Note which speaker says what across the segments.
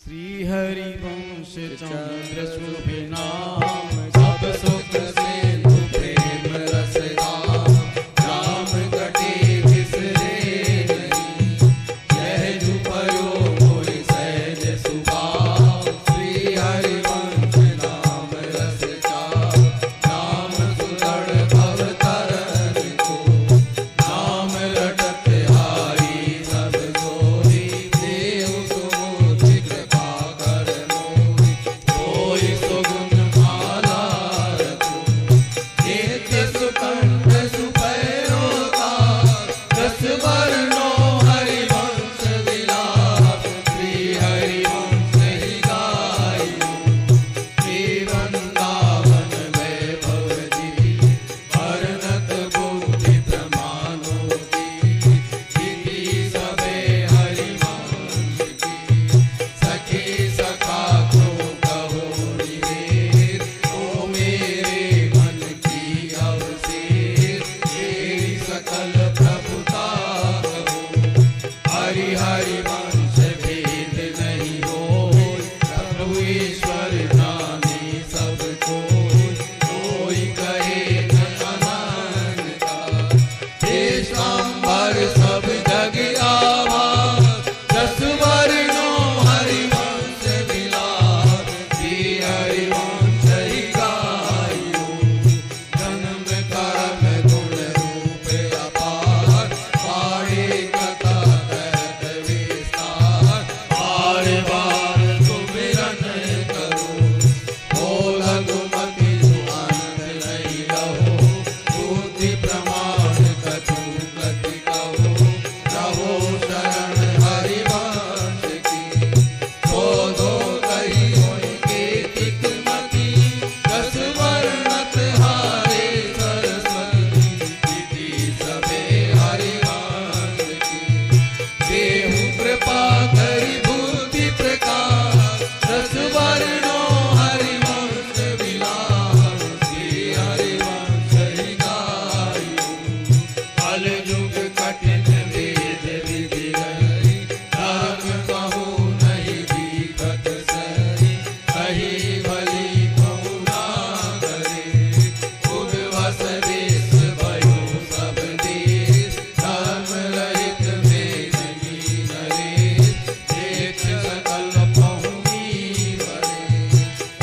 Speaker 1: श्री हरि वंश चंद्र शुभ नाम, सब सुख सिंधु प्रेम रस धाम। राम कटे बिसरे नहीं, यह जो भयो मोहि सहज सुभाव। श्री हरि वंश नाम रस चाव, नाम सुधड़ भव तरन को। नाम रटत हारी सब सोई, देव सुबोधि कृपा कर मोहि। कोई सुगुण माला रखो, नित्य सुकंठ सुपैरो तार। दस वर्णो हरिवंश विलाप, श्री हरिवंश ही गायो। श्री वृंदावन वैभव जी, वर्णत बुद्धि प्रमाणों की। इति सबे हरिवंश की, सखी सखा को कहो निवेद। ओ मेरे मन की अवसेर, तेरी सकल प्रभुता कहो। हरि हरि वंश भेद नहीं होय, प्रभु ईश्वर जाने सब कोय। कोई कहे अनंता, हे सांबर सब जग आभार। दस वर्णो हरिवंश विलाप, श्री हरिवंश ही गायो। जन्म कर्म गुण रूप अपार, पाड़े कथा कहत विस्तार। बार बार सुमिरन करो, हो लघुमति आनंद नहीं रहो। बुद्धि प्रमाण कछु गति कहो, रहो शरण हरिवंश की। शोधो कही होय केतिक मति, दस वर्णत हारे सरस्वती। इति सबे हरिवंश की, देहु कृपा करि बुद्धि प्रकाश। दस वर्णो हरिवंश विलाप, श्री हरिवंश ही गायो। कल युग कठिन वेद विधि हरि, धर्म कहु नहीं दीखत सरि। कही भली कहु ना करे, उद्वस देश भयो सब देश। धर्म रहित में नहीं नरेश, देख सकल पहुनी बड़े।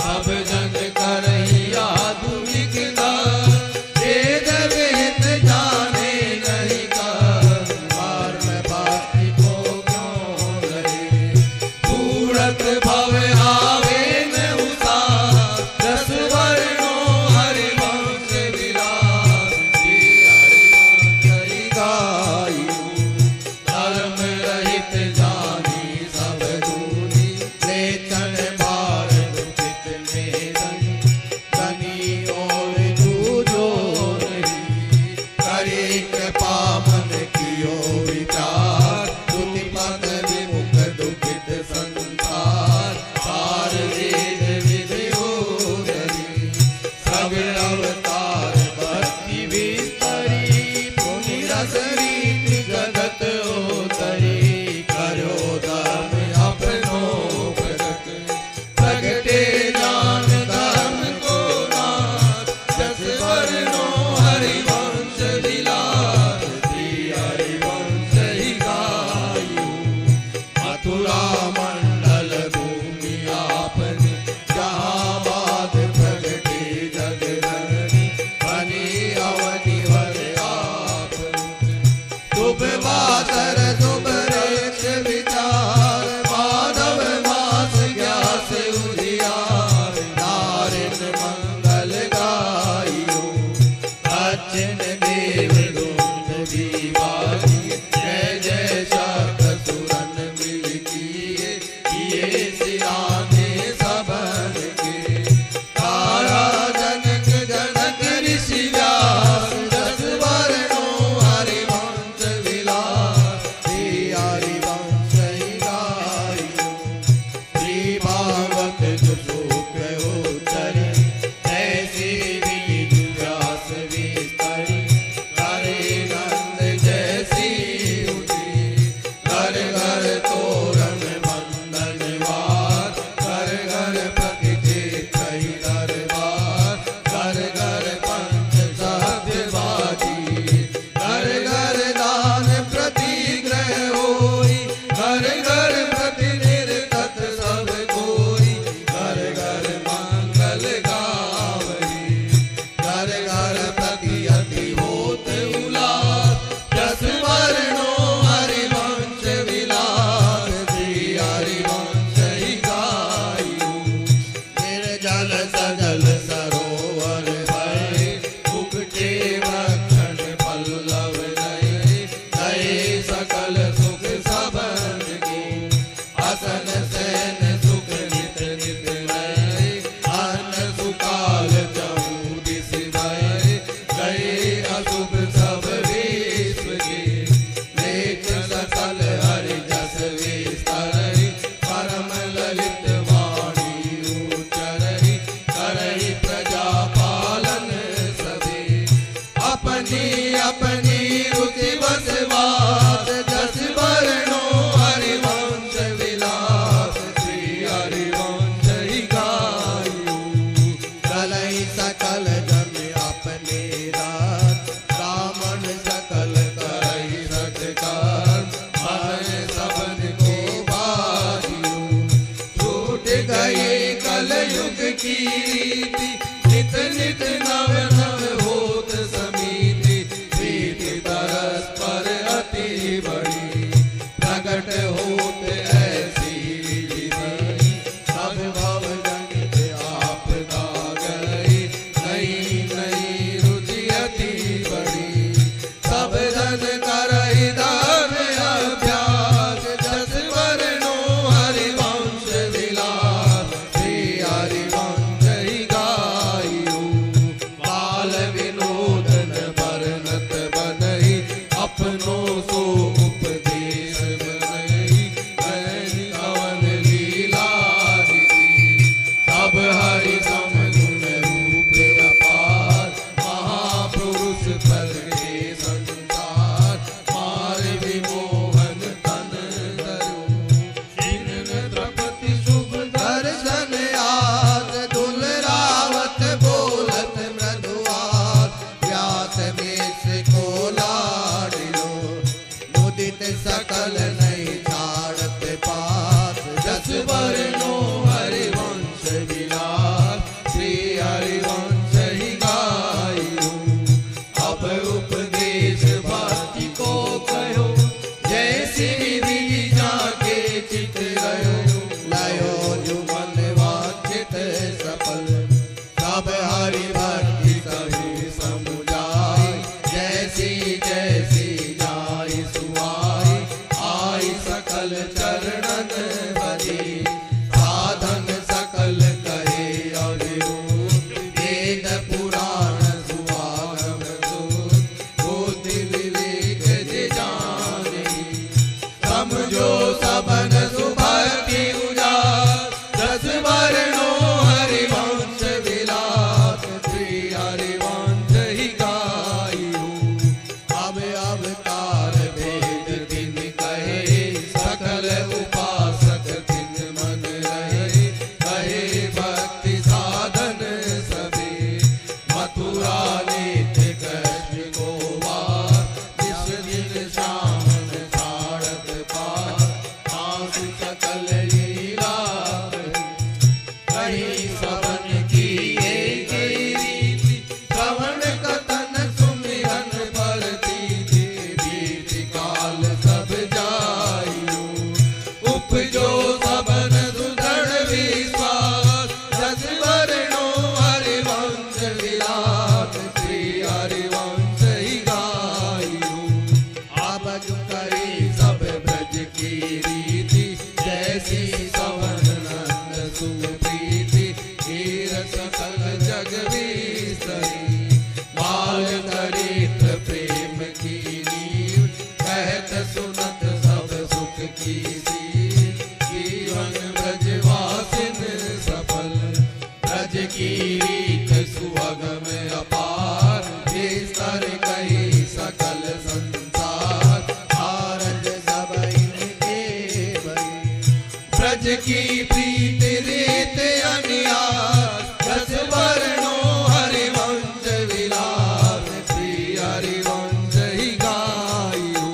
Speaker 1: अब जग करही आधुनिक दास, वेद विहित जाने नहीं कर। बार में बाती को क्यों रहे, पूरत भव आवे न उतार। दस वर्णो हरिवंश विलास, श्री हरिवंश ही गायो। धर्म रहित जानी सब दूनी, लेखन भार दुखित मेदन। धनी और जूझो नहीं, करे कृपा मन कियो विचार। स्तुति पद विमुख दुखित संसार, सार वेद विधि ओदरी। सब अवतार भक्ति विस्तरी, पुनि रस रीति जगत ओतरी। करो धर्म अपनो प्रगट, प्रगटे ज्ञान धर्म को नाथ। दस वर्णो हरिवंश विलास, श्री हरिवंश ही गायो। मथुरा मंडल भूमि आपनी, जहाँ बात प्रगटे जग धनी। बनी अवनि वर आपनी, शुभ बातर शुभ रेख विचार। माधव मास ग्यास उजियार, नारिन मंगल गायो। दक्षिण देव दुंद दीवारी, जय जय शब्द सुरन मिल किए। किए सिराने सबन के, तारा जनक जनक ऋषि व्यास। दस वर्णो हरिवंश विलास, श्री हरिवंश ही गायो। श्री भागवत जो शुक्र उच्चरी, जैसे विधि व्यास विस्तरी। करे नंद जैसी उठी, घर घर तोरण बंधन वा। की रीति, नित नित नव नव होत समीति, प्रीति तरस पर अति बड़ी, प्रकट होत ऐसी विधि, सब भव जनित आपदा गई, नई नई रुचि अति बड़ी, सब जन करहि दान अभ्यास, जस वर्णो हरिवंश विलास, श्री हरिवंश ही गाइयो, बाल विनोदन बरनत बनहि, अपनो सो उपदेश बनहि, कहनि कवन लीला रीति, सब हरि सम गुण रूप अपार, महापुरुष प्रगटे संसार, मार विमोहन तन धरो, जिन द्रपति शुभ दर्शन आस, दुलरावत बोलत मृदुआस, व्यास मेष को लाडिलो, मुदित सकल नहीं छाड़त पास, जस वर्णो हरिवंश विलास, श्री हरिवंश ही गाइयो, अब उपदेश बाकी को कहो, जैसी विधि जाके चित रहो, लयो जो मन वांछित सफल, सब हरि भक्ति सभी समुझाई, जैसी जैसी जाई सुआई, आई सकल चरणन भजी, साधन सकल कहे अविरोध, वेद पुराण सुआगम सूत, बुद्धि विवेक जे जानी, समझो सबन सुभक्ति उजास, दस वर्णो हरिवंश विलास, श्री हरिवंश ही गाइयो, अब अवतार भेद तिन कहे, सकल उपासक तिन मन रहे, कहे भक्ति साधन सभी, मथुरा नित्य कृष्ण को वार, जिस दिन श्यामन छाड़त पार, आंसू सकल लीला कही, सबन की एक रीति, श्रवण कथन सुमिरन परतीति, रीति काल सब जाइयो, उपजो सबन सुदृढ़ विश्वास, जस वर्णो हरिवंश विलास, श्री हरिवंश ही गाइयो, आबज करी सब ब्रज की रीति, जैसी सवन नंद सुप्रीति, हीर सकल जग विस्तरी, बाल दरिद्र प्रेम की नीव, कहत सुनत सब सुख की सीव, जीवन ब्रजवासिन सफल, ब्रज की रीत सुअगम अपार, विस्तर कही सकल संसार, आरज सब इनके भई, ब्रज की प्रीति रीत अनियास, दस वर्णो हरिवंश विलास, श्री हरिवंश ही गाइयो,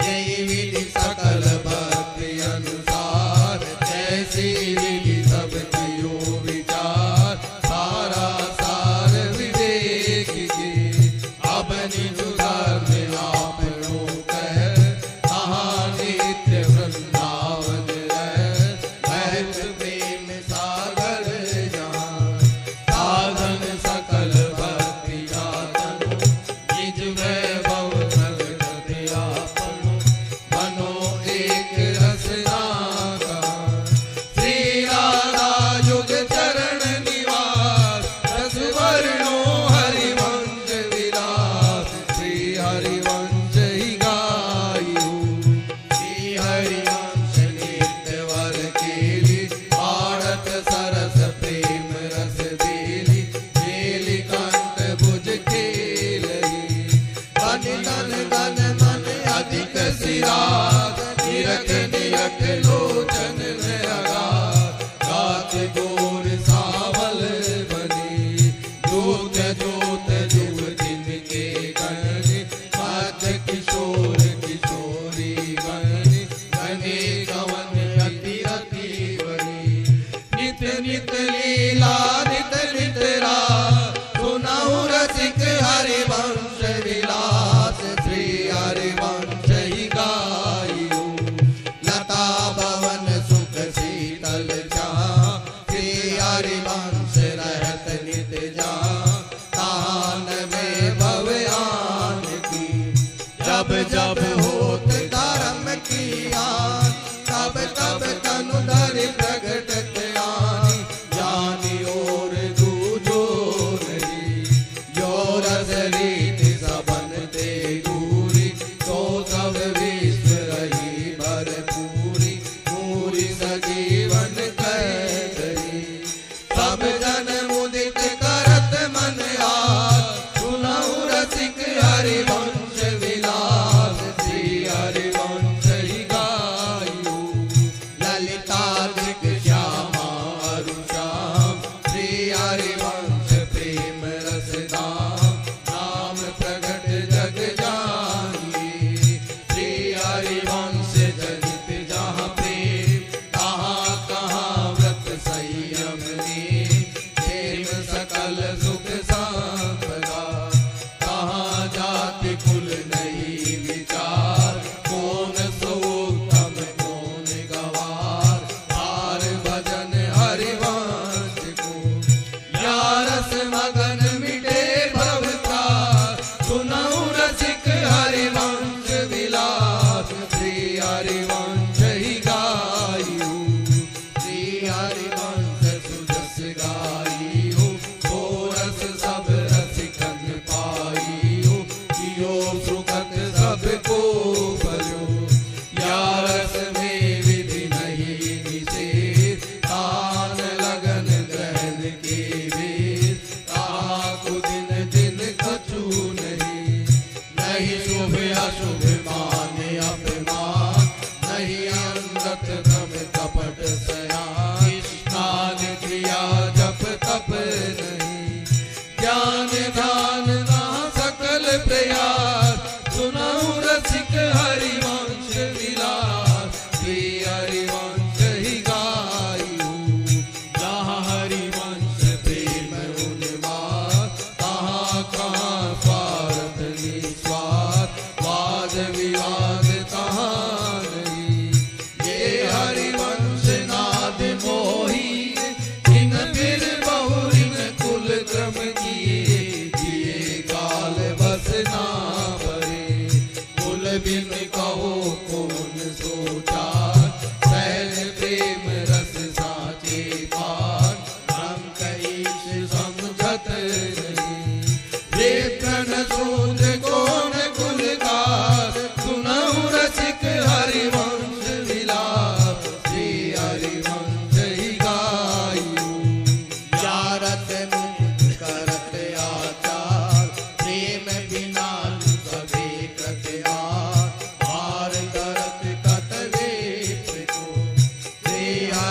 Speaker 1: यही विधि सकल भक्ति अनुसार, जैसी विधि सब कियो विचार, सारा सार विवेक के, अब निज धर्म आपनो कह, कहाँ नित्य वृंदावन रह, महत प्रेम सागर जहाँ,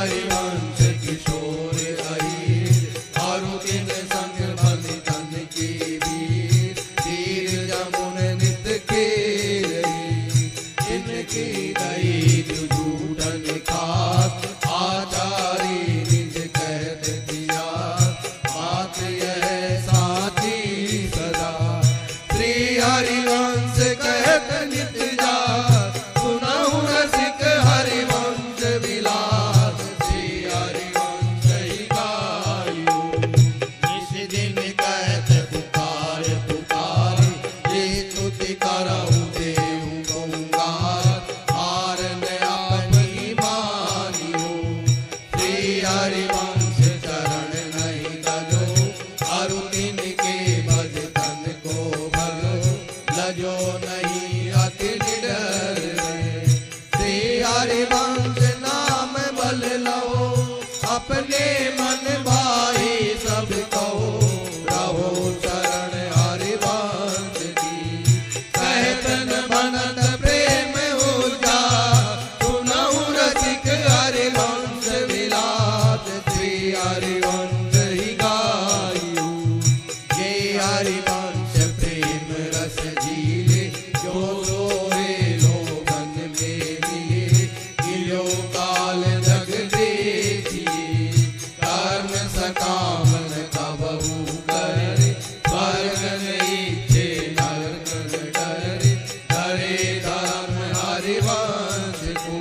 Speaker 1: हरिवंश किशोर अहीर और किन संग बन तन की वीर तीर जमुन नित खेल इनकी दई जूठन खात आचारी निज कहत दिया बात यह साची सदा श्री हरिवंश कहत नित जा सुनहु रसिक हरिवंश विलास श्री हरिवंश ही गायो इस दिन कहत पुकार पुकार ये स्तुति करहु देहु गौंगार हारन अपनी मानियो श्री हरिवंश चरण नहीं दलो अरु तिनके भज तन को भलो लजो नहीं अति निडर श्री हरिवंश नाम बल लो अपने मन भाई सब कहो रहो शरण हरिवंश की कहतन बनत प्रेम ऊर्जा सुनहु रसिक हरिवंश विलास श्री हरिवंश ही गायो ये हरिवंश प्रेम रस झीले जो सोए लोगन में मिले किलो काल जग देखिए कर्म सकामन कबहू करे स्वर्ग इच्छे नरक डरे डरे धर्म हरिवंश को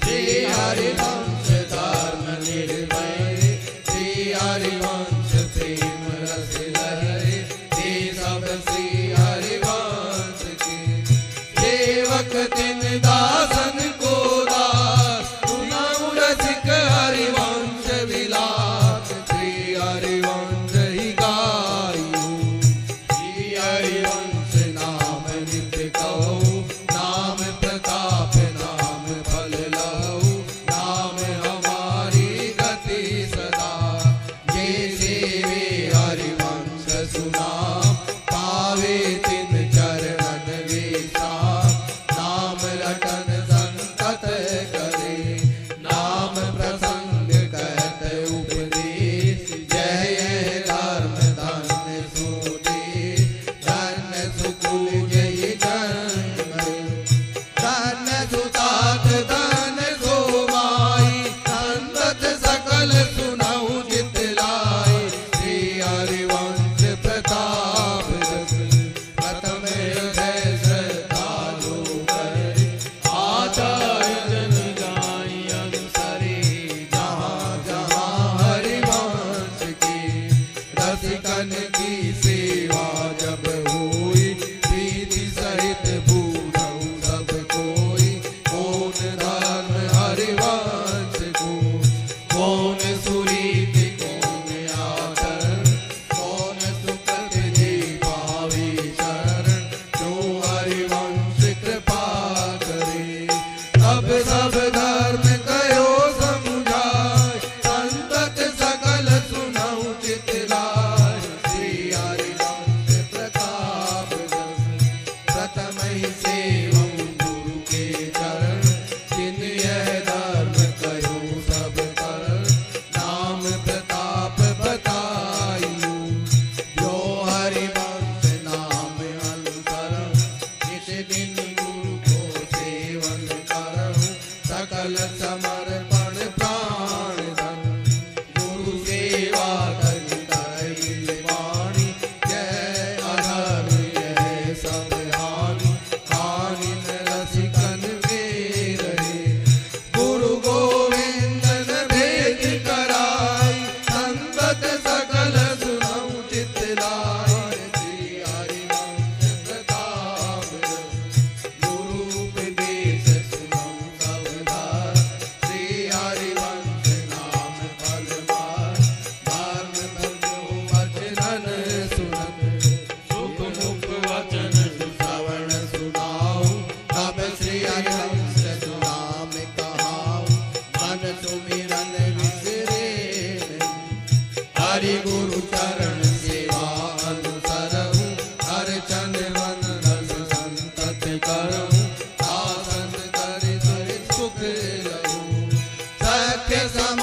Speaker 1: श्री हरिवंश धर्म निर्भय श्री हरिवंश प्रेम रस लहरे ये सब श्री हरिवंश के सेवक तिन दासन को दास सुनहु रसिक हरिवंश विलास श्री हरिवंश ही गायो श्री हरिवंश नाम नित कहो नाम प्रताप नाम फल लहु नाम हमारी गति सदा ये सेवे हरिवंश सुना पावे तिन चरणन विश्राम नाम रटन संतत करे नाम प्रसंग कहत उपदेश जय धर्म धन सुदे धन सुकुल जय जन्म धन सुतात धन सोमाई संतत सकल सुनहु जित लाई श्री हरिवंश प्रताप रस प्रथम हृदय श्रद्धालु करे आचार्य जन गाई अनुसरे जहाँ जहाँ हरिवंश की रसिकन की सेवा जब हुई प्रीति सहित पूजऊ सब कोई कौन धर्म हरिवंश को कौन सुरीति कौन आचरण कौन सुकृत जी पावे शरण जो हरिवंश कृपा करे अब सब धर्म कयो समुझाय संतत सकल सुनहु चित लाय श्री हरिवंश प्रताप रस प्रथम ही सेवं गुरु के चरण जिन यह धर्म कयो सब करण नाम प्रताप बताइयो जो हरिवंश नाम अनुसरण इस दिन गुरु को सेवन करहु सकल समर्पण प्राण धन गुरु सेवा धरि धरि वाणी जय अधर्म यह सब हानि हानि न रसिकन में रहे गुरु गोविंद न भेद कराई संगत सकल सुनहु चित लाय श्री हरिवंश प्रताप रस गुरु उपदेश सुनहु सब धार श्री हरिवंश नाम फल मार धर्म भजो वचन सुनत सुख मुख वचन श्रवण सुनाओ तब श्री हरिवंश सुनाम कहाओ मन सुमिरन विसरे नहीं हरि गुरु चरण सेवा अनुसरहु अर्चन मन रस संतत करहु आसन कर सुख रहु सख्य सम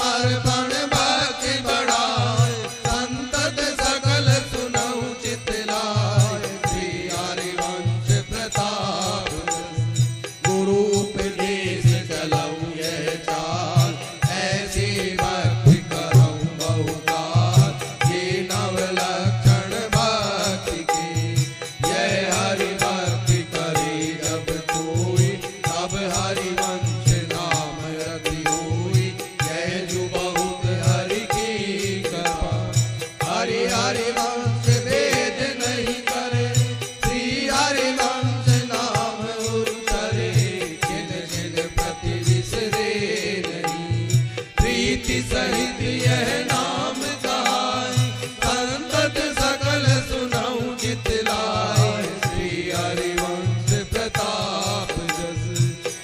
Speaker 1: प्रीति सहित यह नाम गाय, संतत सकल सुनाऊं जितलाय। श्री हरिवंश प्रताप जस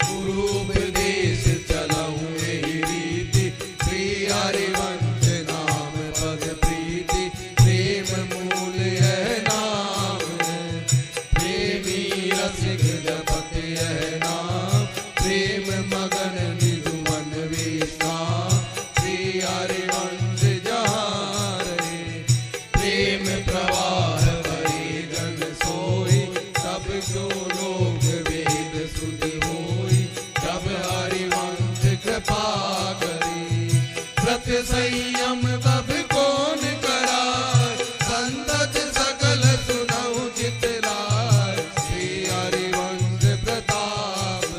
Speaker 1: गुरु उपदेश चलाऊं यही रीति। श्री हरिवंश नाम पद प्रीति, प्रेम मूल यह नाम है। प्रेमी रसिक जपत यह नाम, प्रेम मगन निज मन विश्राम। श्री हरिवंश जहाँ रहे, प्रेम प्रवाह भरे जन सोई। सब जो लोग वेद सुधि होई, जब हरिवंश कृपा करी। व्रत संयम तब कौन कराय, संतत सकल सुनाऊं जितलाय। श्री हरिवंश प्रताप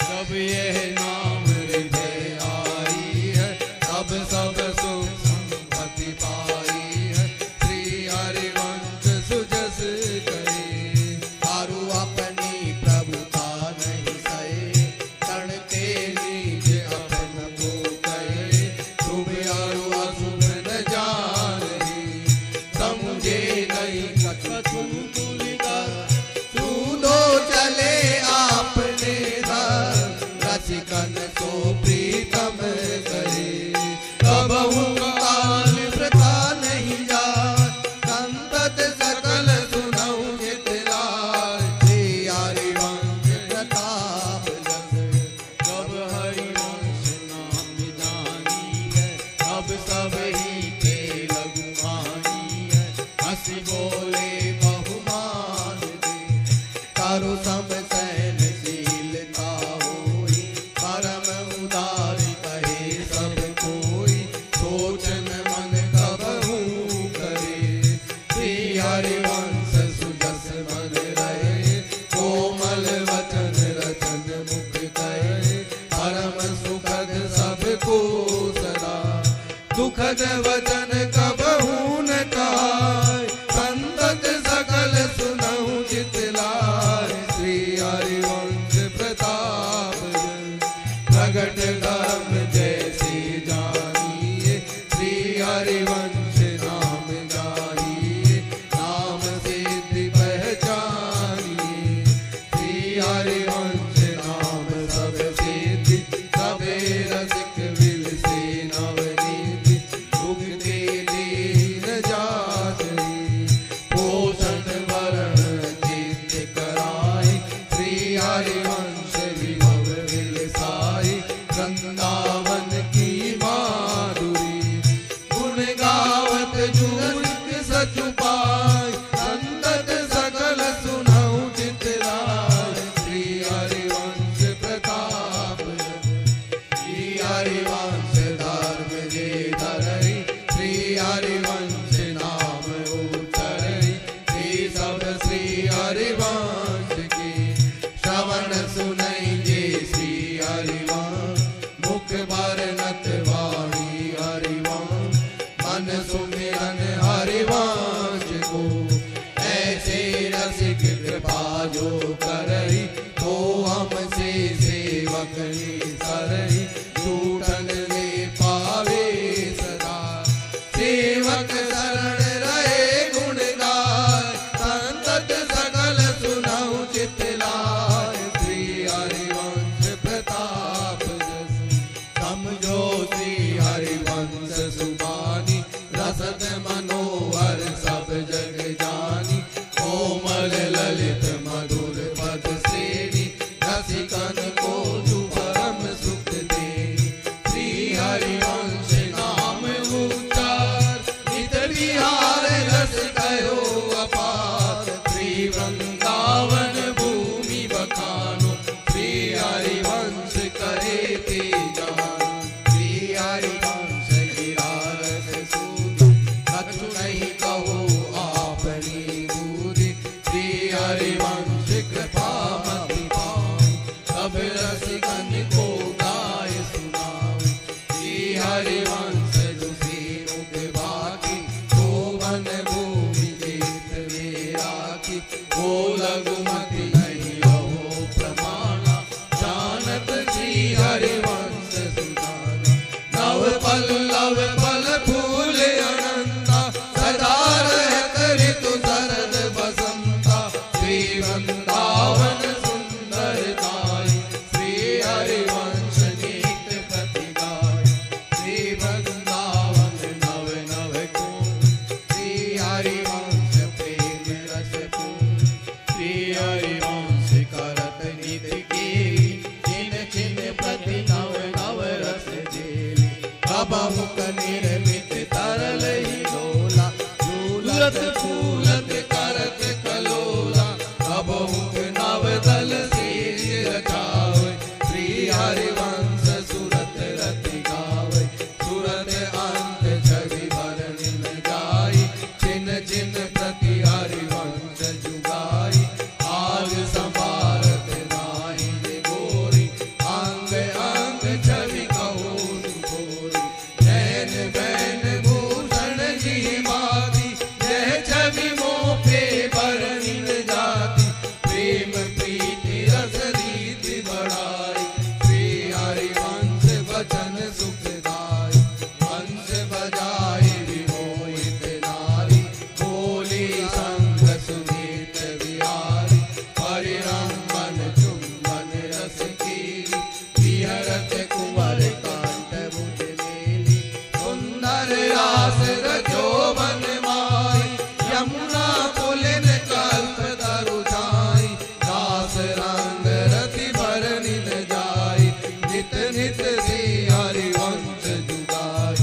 Speaker 1: जब यह नाम हृदय आई है, तब सब सुख संपत्ति पाई है। श्री हरिवंश सुजस करे, तारु अपनी प्रभुता नहीं सहे। तड़ते नीच अपन को कहे, शुभ और अशुभ न जाने। समझे नहीं कछु तुलिका, सूदो चले आपने दर। रसिकन सो प्रीतम करे, कबहु काल वृथा नहीं जाय। संतत सकल सुनाऊं जितलाय। श्री हरिवंश प्रताप जस, जब हरिवंश नाम जानी है, तब सब ही के लघु मानी है। हंसी बोले बहुमान दे, तारो सम सहनशीलता होई। परम उदारी कहे सब कोई, सोचन मन कबहू करे। श्री हरिवंश सुजस मन रहे, कोमल वचन रचन मुख कहे। परम सुखद सबको सदा, दुखद वचन कबहू न कहाय। संतत सकल सुनाऊं जितलाय। श्री हरिवंश प्रताप प्रगट धर्म जैसे जानिए। श्री हरिवंश नाम गाइए, नाम सिद्धि पहचानिए। श्री हरिवंश नाम सब सिद्धि, सबे रसिक विल से नवनीति। भुगते दीन जाचरी, पोषण वरण चित्त कराई। श्री हरिवंश विभव विलसाई, वृंदावन की माधुरी। गुण गावत जुगत सच पाय, संतत सकल सुनाऊं जितलाय। श्री हरिवंश प्रताप श्री हरिवंश धर्म जे धरई। श्री हरिवंश नाम उच्चरई, श्री सब श्री हरिवंश की श्रवण सुनई जे। श्री हरिवंश मुख बरनत वाणी हरिवंश, मन सुमिरन हरिवंश को। ऐसे रसिक कृपा जो करई, तो हमसे सेवक सरई। टूटन ले पावे सदा, सेवक शरण रहे गुण गाय। संतत सकल सुनाऊं जितलाय। श्री हरिवंश प्रताप जस, समझो श्री हरिवंश सुबानी। रसद मनोहर सब जग जानी, कोमल ललित मधुर पद श्रेणी। रसिकन को तू परम सुख देनी। श्री हरिवंश नाम उच्चार, नित विहार रस करो अपार। श्री वृंदावन भूमि बखानो, श्री हरिवंश करे ते जानो। श्री हरिवंश गिरा रस सूद, कछु नहीं कहो आपनी बूझी। श्री हरिवंश कृपा मति पाई, सब रसिकन को गाय सुनाओ। श्री हरिवंश जुसी मुख बाकी, शोभन भूमि जेत वे राखी। को लघुमति नहीं हो प्रमाणा, जानत श्री हरिवंश सुजाना। श्री वृंदावन नव नव कुंज, श्री हरिवंश प्रेम रस कुंज, श्री हरिवंश करत नित्य केली, छिन छिन प्रति नव नव रस जेली, बाबा मुख निर्मित तरल ही डोला, झूलत फूलत करत कलोला, बाबा मुख नव दल शीश रचावे, श्री हरिवंश सुरत रति गावे, सुरत अंत छवि भरनि न जाई, छिन छिन प्रति हरिवंश जुगाई, आग संभारत नाहि गोरी, अंग अंग छवि कहो गोरी, नैन बैन भूषण जी माती, यह छवि मोह पे भरनि न जाती, प्रेम प्रीति रस रीति बढ़ाई, श्री हरिवंश वचन सुखदाई, हंस बजाए विमोहित नारी, बोली संग सुनीत बिहारी, परिरंभन चुंबन रस कीरी, विहरत कुंवर कांट भुज मेली, सुंदर रास रचो वन माई, यमुना पुलिन कल्प तरु छाई, दास रंग रति भरनि न जाई, नित नित श्री हरिवंश जुगाई,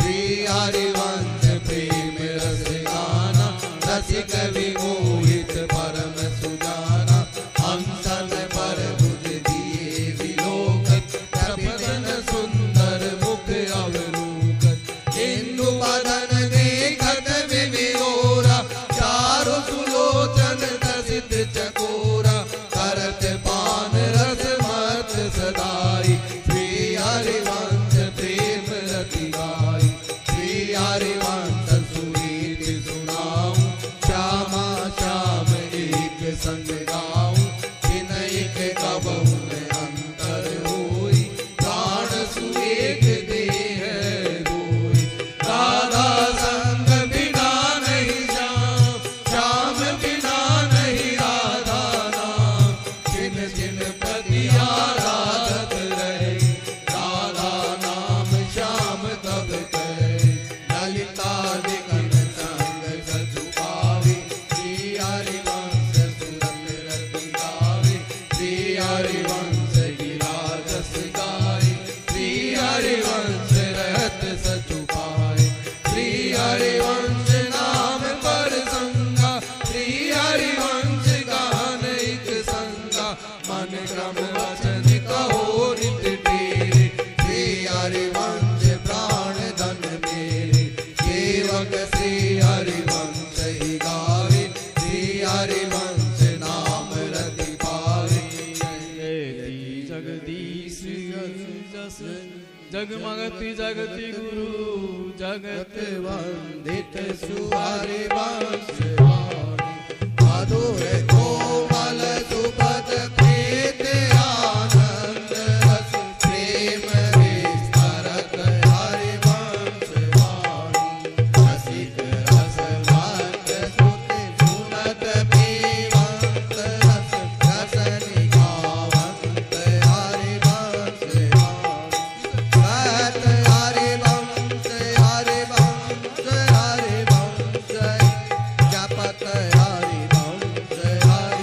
Speaker 1: श्री हरिवंश प्रेम रस गाना, रसिक विमोहित परम सुजाना, हंसन पर भुज दिए विलोकत, प्रभजन सुंदर मुख अवलोकत, इंदु बदन देखत विविरोरा, चारु सुलोचन दसित चकोरा, करत पान रस मत सदाई, श्री हरिवंश प्रेम रति गाई, श्री हरिवंश सुरीति सुनाऊं, श्यामा श्याम एक संग गाऊं, बिन एक कबहु न अंतर होई, प्राण सुएक देह दोई, राधा संग बिना नहीं श्याम, श्याम बिना नहीं राधा नाम, जिन जिन प्रति आराधत रहे, राधा नाम श्याम तब कहे, ललिता दिगन संग सचु पावे, श्री हरिवंश सुरत रति गावे, श्री हरिवंश गिरा जस गाए, श्री हरिवंश रहत सचु पाए, श्री हरिवंश नाम पर संगा, श्री हरिवंश गान एक संगा, मन क्रम वचन कहो नित तेरे, श्री हरिवंश प्राण धन मेरे, सेवक श्री हरिवंश ही गावे, श्री हरिवंश नाम रति पावे, जगदीश जस जगमगति जगति गुरु, जगत वंदित सुहरिवंश वाणी, मधुर कोमल सुपद प्रीत आनंद रस, प्रेम विस्तरत हरिवंश वाणी, रसिक रस भक्त सुति सुनत पीवंत रस, रसनि गावंत हरिवंश वाणी, कहत हरिवंश हरिवंश हरिवंश, जपत हरिवंश हरिवंश,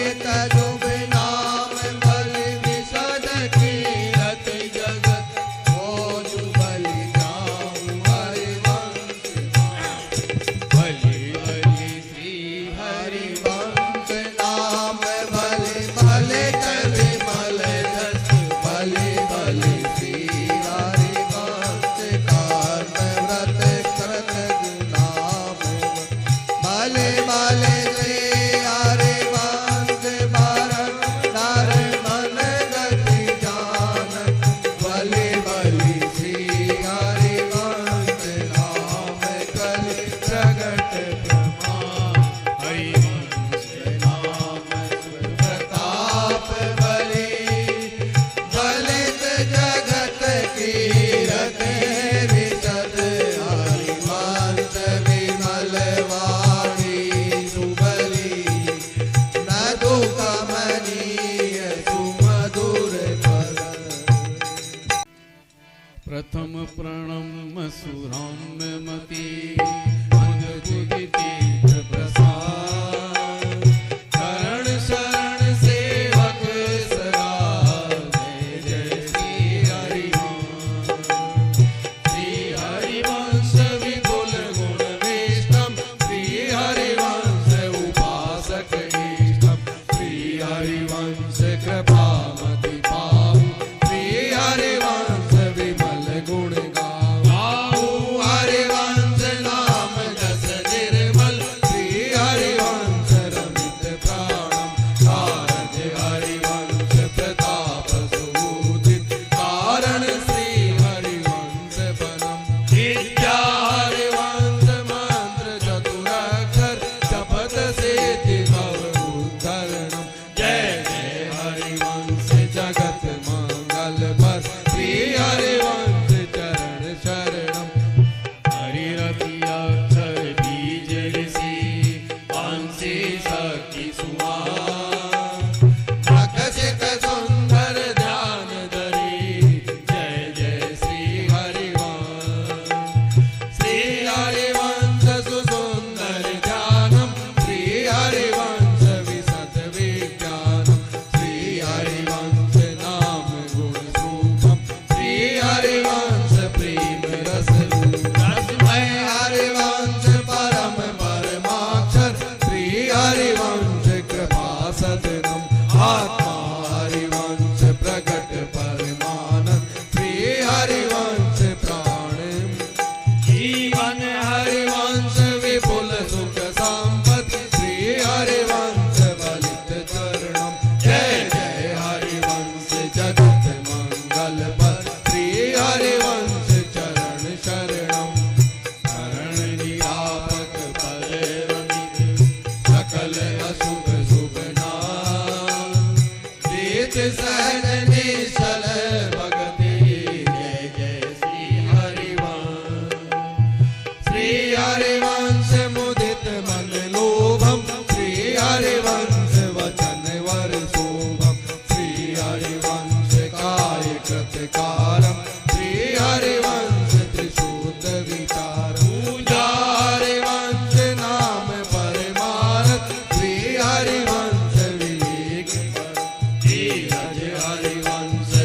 Speaker 1: शुभ नाम बलि विशद कीरत जगत खोज बलि जाऊं हरिवंश बलि बलि श्री हरिवंश नाम बलि बलि विमल जस बलि बलि श्री हरिवंश कर्म व्रत कृत नाम बलि बलि श्री हरिवंश भरत नर मन गति जानत बलि बलि श्री हरिवंश नाम कलि प्रगट प्रमाण हरिवंश नाम प्रताप बलि बलित जगत कीरत विशद हरिवंश विमल वाणी सुबली नदु कमनीय सुमधुर पद प्रथम प्रणम सुराम्य मति मन उदिति प्रसाद शरण शरण सेवक सदा जय जय श्री हरिवंश विपुल गुण विष्टम श्री हरिवंश उपासक इष्टम श्री हरिवंश कृपामति पाऊ श्री हरिवंश विमल गुण गाऊ हरिवंश नाम जस निर्मल श्री हरिवंश रमित प्राणम कारज हरिवंश प्रताप सुदित कारण श्री हरिवंश बनम विद्या हरिवंश मंत्र चतुराक्षर जपत सिद्धि भव उद्धरणम जय जय हरिवंश जगत मंगल पर श्री हरिवंश चरण शरणम हरिरति अक्षर बीज ऋषि वंशी शक्ति सुमान प्रकशित सुंदर ध्यान धरी जय जय श्री हरिवंश सुसुंदर ध्यानम श्री हरिवंश विशद विज्ञानम श्री हरिवंश नाम गुण रूपम श्री हरिवंश प्रेम रस रसमय हरिवंश परम परमाक्षर श्री हरिवंश कृपा सदनम आत्मा हरिवंश प्रकट परमानंद श्री हरिवंश प्राण जीवन हरिवंश विपुल सुख संपत्ति श्री हरिवंश बलित चरणम जय जय हरिवंश जगत मंगल पर श्री हरिवंश चरण शरणम शरण निरापक फल रमित सकल अशुभ शुभ नाम प्रीत सहज निश्चल भगति जय जय श्री हरिवंश मुदित मन लोभम श्री हरिवंश वचन वर शोभम श्री हरिवंश काय कृतकारम श्री हरिवंश त्रिशूद विचार पूजा हरिवंश नाम परमारथ श्री हरिवंश विवेक धीरज हरिवंश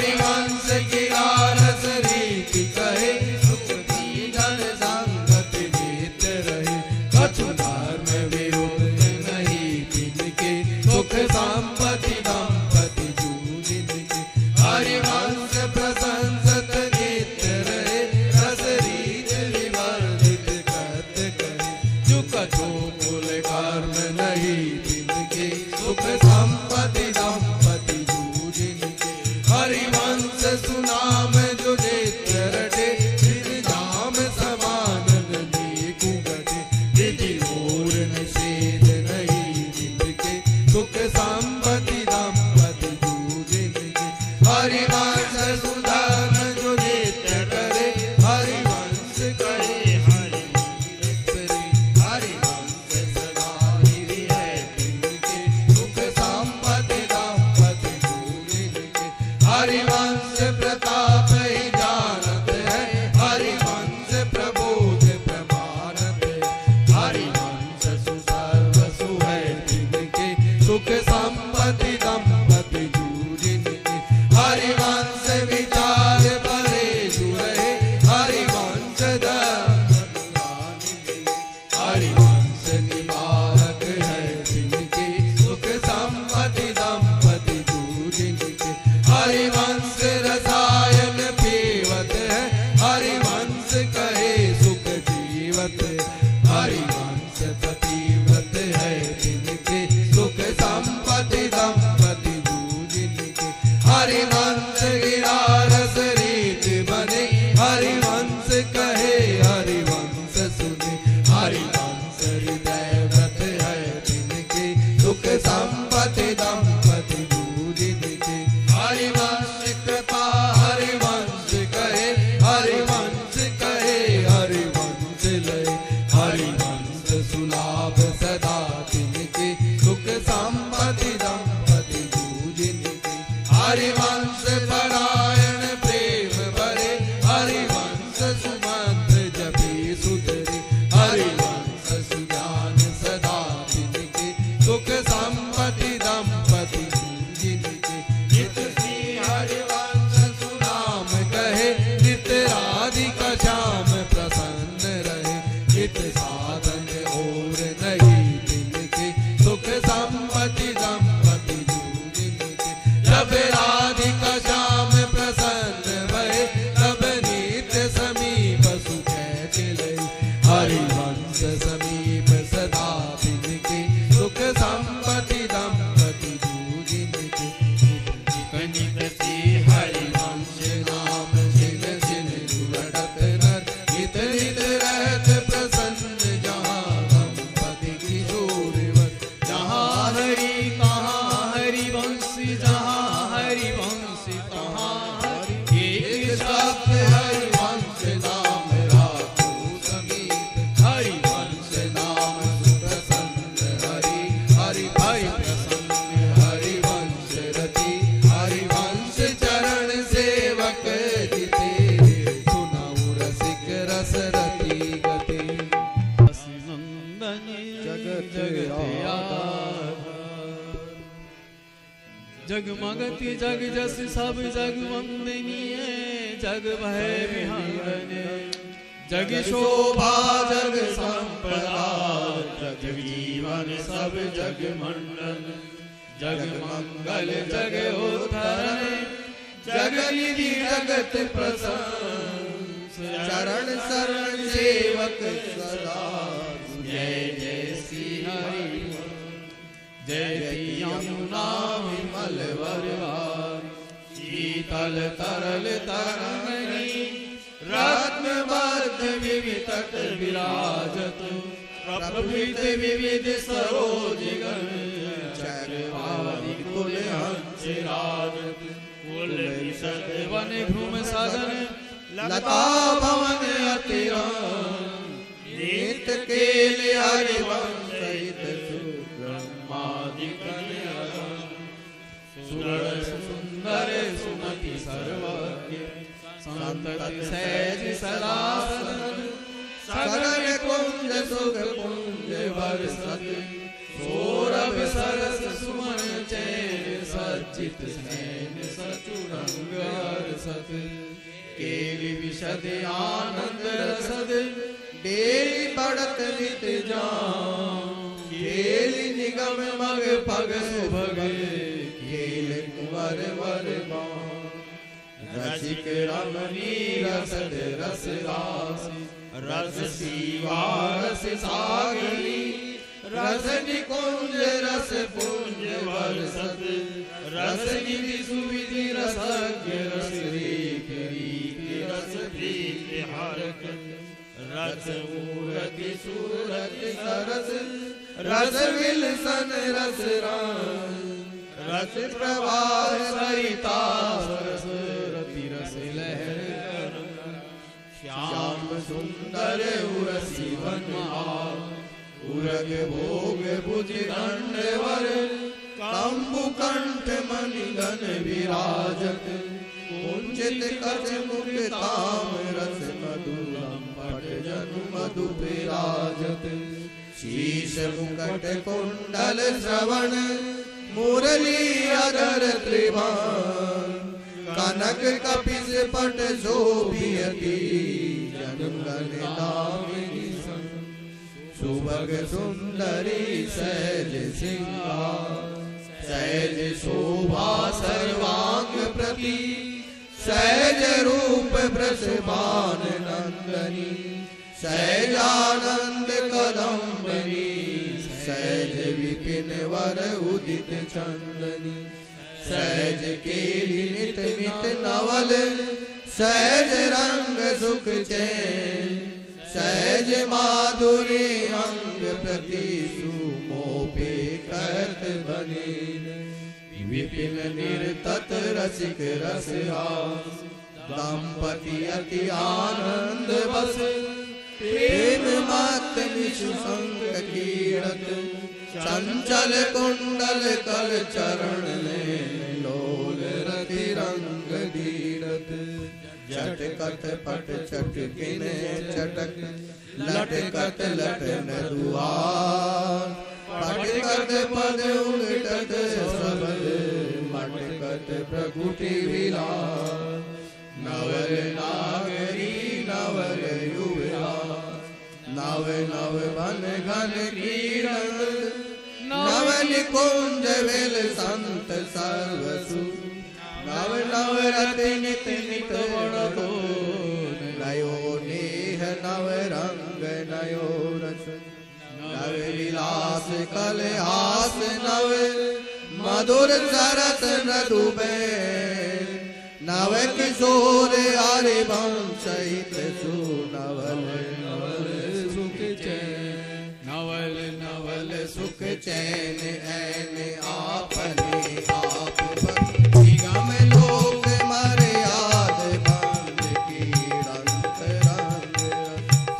Speaker 1: हरिवंश गिरा रस रीति कहे सुख दीन संगति नित्य रहे कछु धर्म विरुद्ध नहीं जिनके सुख संपत्ति दंपति जू जिनके हरिवंश प्रशंसत नित्य रहे रस रीत विवर्धित करत करे जो कछु मूल कर्म नहीं जिनके सुख संपत्ति दंपति जू जिनके हरिवंश सुनाम जो नित्य रटे धाम समानन नीकु गटे विधि और निषेध नहीं जिनके सुख संपत्ति दंपति जू जिनके हरिवंश सुधान जो नित्य करे हरिवंश करे हरिवंश सदा निधि है जिनके सुख संपत्ति दंपति जू जिनके हरिवंश प्रताप ही जानत है हरिवंश प्रबोध प्रमाणत है हरिवंश सुसर्व सुहै जिनके सुख संपत्ति दंपति जू जिनके हरिवंश विचार परे जुड़े हरिवंश हरिवंश निवारक है जिनके सुख संपत्ति दंपति जू जिनके हरिवंश रसायन पीवत है हरिवंश कहे सुख जीवत हरिवंश पतिव्रत है जिनके सुख संपत्ति दंपति जू जिनके हरिवंश गिरा रस रीत बने हरिवंश कहे हरिवंश सुने हरिवंश हृदय व्रत है जिनके सुख संपत्ति दंपति जू जिनके हरिवंश कृपा हरिवंश कहे हरिवंश कहे हरिवंश लय हरिवंश सुलाभ सदा जिनके सुख संपत्ति दंपति जू जिनके हरिवंश परायण प्रेम भरे हरिवंश सुमंत्र जपे सुधरे हरिवंश सुजान सदा जिनके सुख संपत्ति दंपति जू जिनके नित श्री हरिवंश सुनाम कहे नित राधिका श्याम प्रसन्न रहे नित साधन और नहीं जिनके सुख संपत्ति दंपति जू जिनके जब राधिका श्याम प्रसन्न भये तब नित्य समीप सुख चले हरिवंश समीप सदा जिनके सुख संपत्ति दंपति जू जिनके नित श्री हरिवंश नाम जिन जिन जुड़त नर नित नित रहत प्रसन्न जहाँ दंपति किशोरवत
Speaker 2: जहाँ हरि कहाँ हरिवंश जहाँ हरिवंश तहाँ हरि
Speaker 1: एक शब्द हरिवंश नाम राखो समीप हरिवंश नाम सुप्रसन्न हरि हरि हरि प्रसन्न हरिवंश रति हरिवंश चरण सेवक जिते सुनाऊ रसिक रस रति गति
Speaker 2: नंदन
Speaker 1: जगत
Speaker 2: जगमगति जग जस सब जग वंदनीय जग भय विहंगन जग शोभा जग संपदा जग जीवन सब जग मंडल जग मंगल जग उद्धरण जग निधि जगत प्रसन्न
Speaker 1: चरण शरण सेवक सदा
Speaker 2: जय जय श्री हरि जय श्री यमुना विमल वरवार शीतल तरल तरंगनी रत्नबद्ध विविध तट विराजत प्रभृत विविध सरोजगण चक्रवादी कुल हंस राजत कुल विशद वन भ्रूम सदन लता भवन अतिरंग नित्य केल हरिवंश सुंदर सुमति सर्वज्ञ संतति सहज सदा सदन सगन कुंज सुख पुंज बरसत सौरभ सरस सुमन चैन सचित सैन सचुरंग सत केली विशद आनंद रसद डेली पड़त नित जान केली निगम मग पग सुभग खेल कुंवर वर रसिक रमणी रसद रस रासी रस सीवा रस सागरी रस निकुंज रस पुंज वर्षद रस निधि सुविधि रसज्ञ रस रीत रस प्रीत हरक रस मूरति सूरति सरस रस विलसन रस राम रस प्रवाह सरिता सरस रति रस लहर श्याम सुंदर उरसी वनमाल उरग भोग भुज दंडवर कंबु कंठ मणिगण विराजत कुंचित कच मुख ताम रस मधुरम पट जनु मधु विराजत शीश मुकुट कुंडल श्रवण मुरली अधर त्रिभान कनक कपिस पट शोभियति जनगण दामिनी सुभग सुंदरी सहज सिंगार सहज शोभा सर्वांग प्रति सहज रूप वृषभान नंदनी सहजानंद कदम्बनी सहज विपिन वर उदित चंदनी सहज केली नित नित नवल सहज रंग सुख चैन सहज माधुरी अंग प्रति सुमोपे कहत बने विपिन निर्तत रसिक रस आस दंपति अति आनंद बस प्रेम मत निशु संग कीरत चंचल कुंडल कल चरण ले लोल रति रंग धीरत झटकत पट चटकिने चटक लटकत लटन दुआर पटकत पद उलटत सबल मटकत प्रगुटि विलास नवल नागरी नवल युवा नव नव वन घन कीर्तन नव निकुंज वेल संत सर्वसु नव नव रति नित नित वणतो नयो नेह नव रंग नयो रस नव विलास कल हास नव मधुर सरस नदुबे नव किशोर हरि वंश सहित सुनवल नवल सुख चैन नवल नवल सुख चैन ऐन आपने आप निगम लोक मर्याद बंद की रंग रंग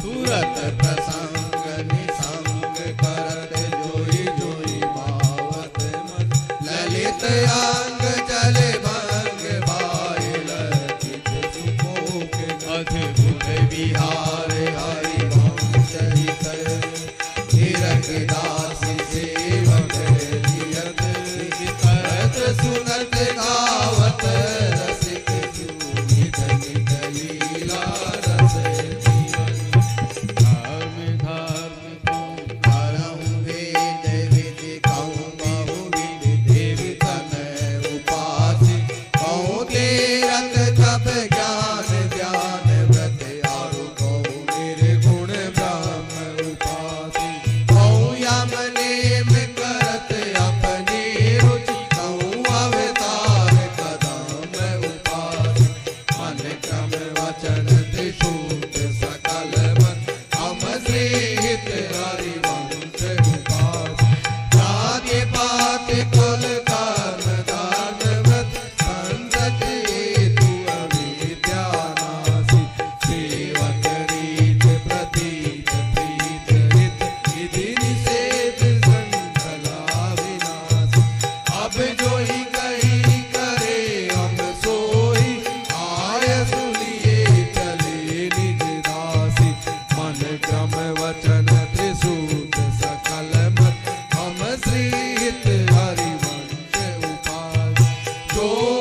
Speaker 2: सूरत प्रसंग निसंग करत जोई जोई भावत मन ललित अंग चले अद्भुत विहार हरि वंश हित निरख दासी सेवक जियत करत सुनत गावत रसिक सुनित नित लीला रस धर्म धर्म करहु वेद विधि कहूँ बहु विधि देव तन उपासि कहूँ तेरत जप ज्ञान ज्ञान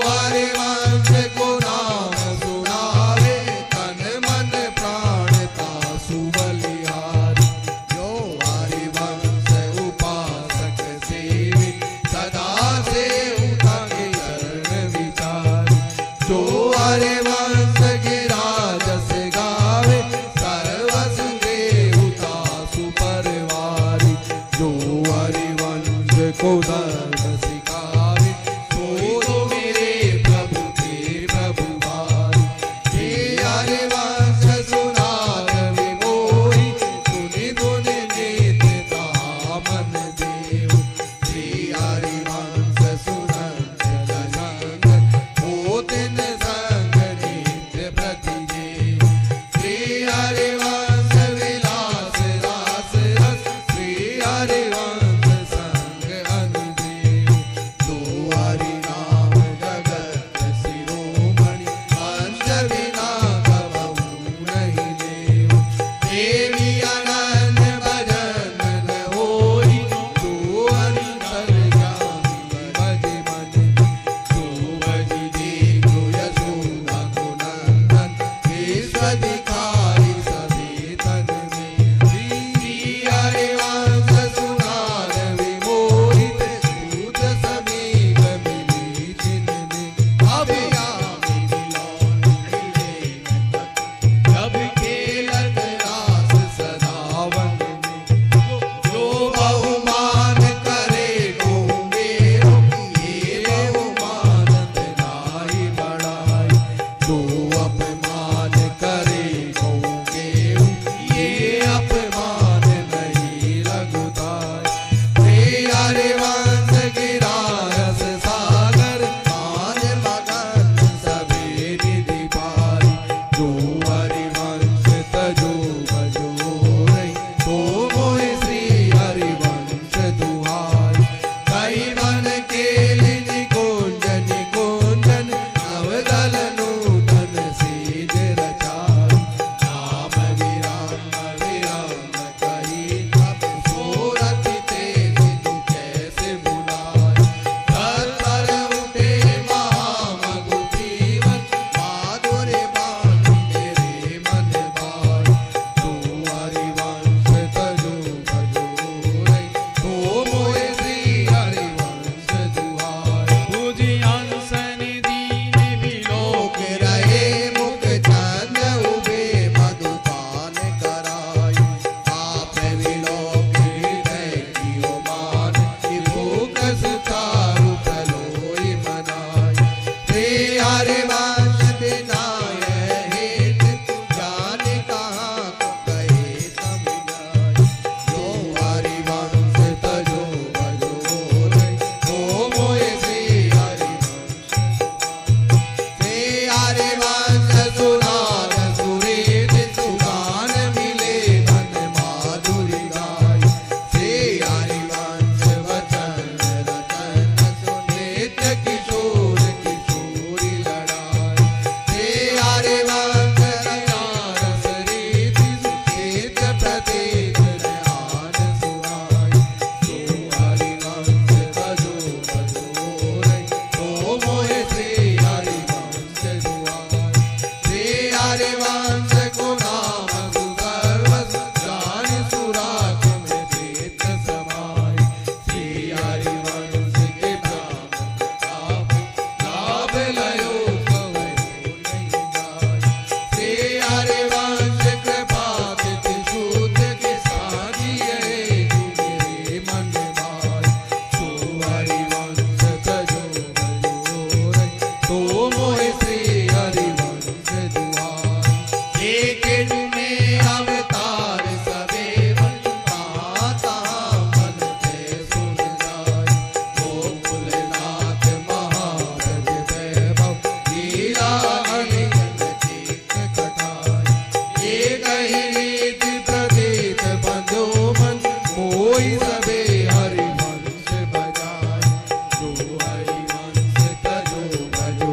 Speaker 2: हरि वंश को नाम जो हरिवंश गिरा जस गावे सर्वस देवता सुपरवारी जो हरिवंश को धर्म सिखावे सो तो मेरे प्रभु के प्रभु भारी हे हरिवंश सुनाद विमोही सुनि गुनि नित्य मन देव श्री हरिवंश सुनत जनंग हो दिन संग नित्य प्रति देव श्री हरिवंश विलास रास रस श्री हरिवंश संग अनुदेव तो हरि नाम जगत शिरोमणि अंश बिना कबहु नहीं देव देवी अनन्य भजन न होई तो हरि सर्वज्ञानी भज मन तो भज देखो यशोदा को नंदन विश्वधिकारी सभी तन में श्री हरिवंश सुनाद विमोहित सूत समीप मिली जिनमें अभियामी मिलन मिले जब खेलत रास सदा वन में जो बहुमान करे को मेरो ये बहुमानत नाई बढ़ाई जो अपमान करे को मेरो ये अपमान नहीं रघुताय हे हरिवंश गिरा रस सागर मान मगन सभी निधि पारी जो हरिवंश तजो भजो रही तो मोहि श्री हरिवंश दुहाई कई मन केलि निकुंजन निकुंजन नवदल नूतन सेज रचाई राम विराम विराम कही तब सोरथ तेज तू कैसे बुलाए तत्पर उठे महामधु जीवन माधुर्य बाणी मेरे मन भाई तो हरिवंश तजो भजो रही तो मोहि श्री हरिवंश दुहाई
Speaker 1: बुझि हंस निधि
Speaker 2: लोक रहे मुख चंद उबे मधुपान कराई आप विलोक हृदय कियो मान कि भूख सुचारु प्रलोई मनाई श्री हरिवंश दिनाय हेत जान कहाँ कहे समझाई जो हरिवंश तजो भजो रही तो मोहि श्री हरिवंश श्री हरिवंश सुनाद सुरेद सुगान मिले मन माधुरी गाय श्री हरिवंश वचन रतन सुनित किशोर किशोरी लड़ाई श्री हरिवंश रस रीति सुचेत प्रतीत ध्यान सुनाई तो हरिवंश तजो भजो रही तो मोहि श्री हरिवंश दुहाई श्री हरिवंश को नाम सुसर्वस जान सुराख में प्रेत समाई श्री हरिवंश के प्राण प्रताप लाभ लयो कवयो नहीं जाय श्री हरिवंश कृपा तिथि शूद्र के साजिए तू मेरे मन भाई तो हरिवंश तजो भजो रही तो मोहि श्री हरिवंश दुहाई एक में अवतार सबे आता मन ते सुन जाय गोकुलनाथ महारज वैभव लीला अनियत चेत कटाई एक ही रीति प्रतीत बंधो मन मोहि सबे हरिवंश बजाय जो हरिवंश तजो भजो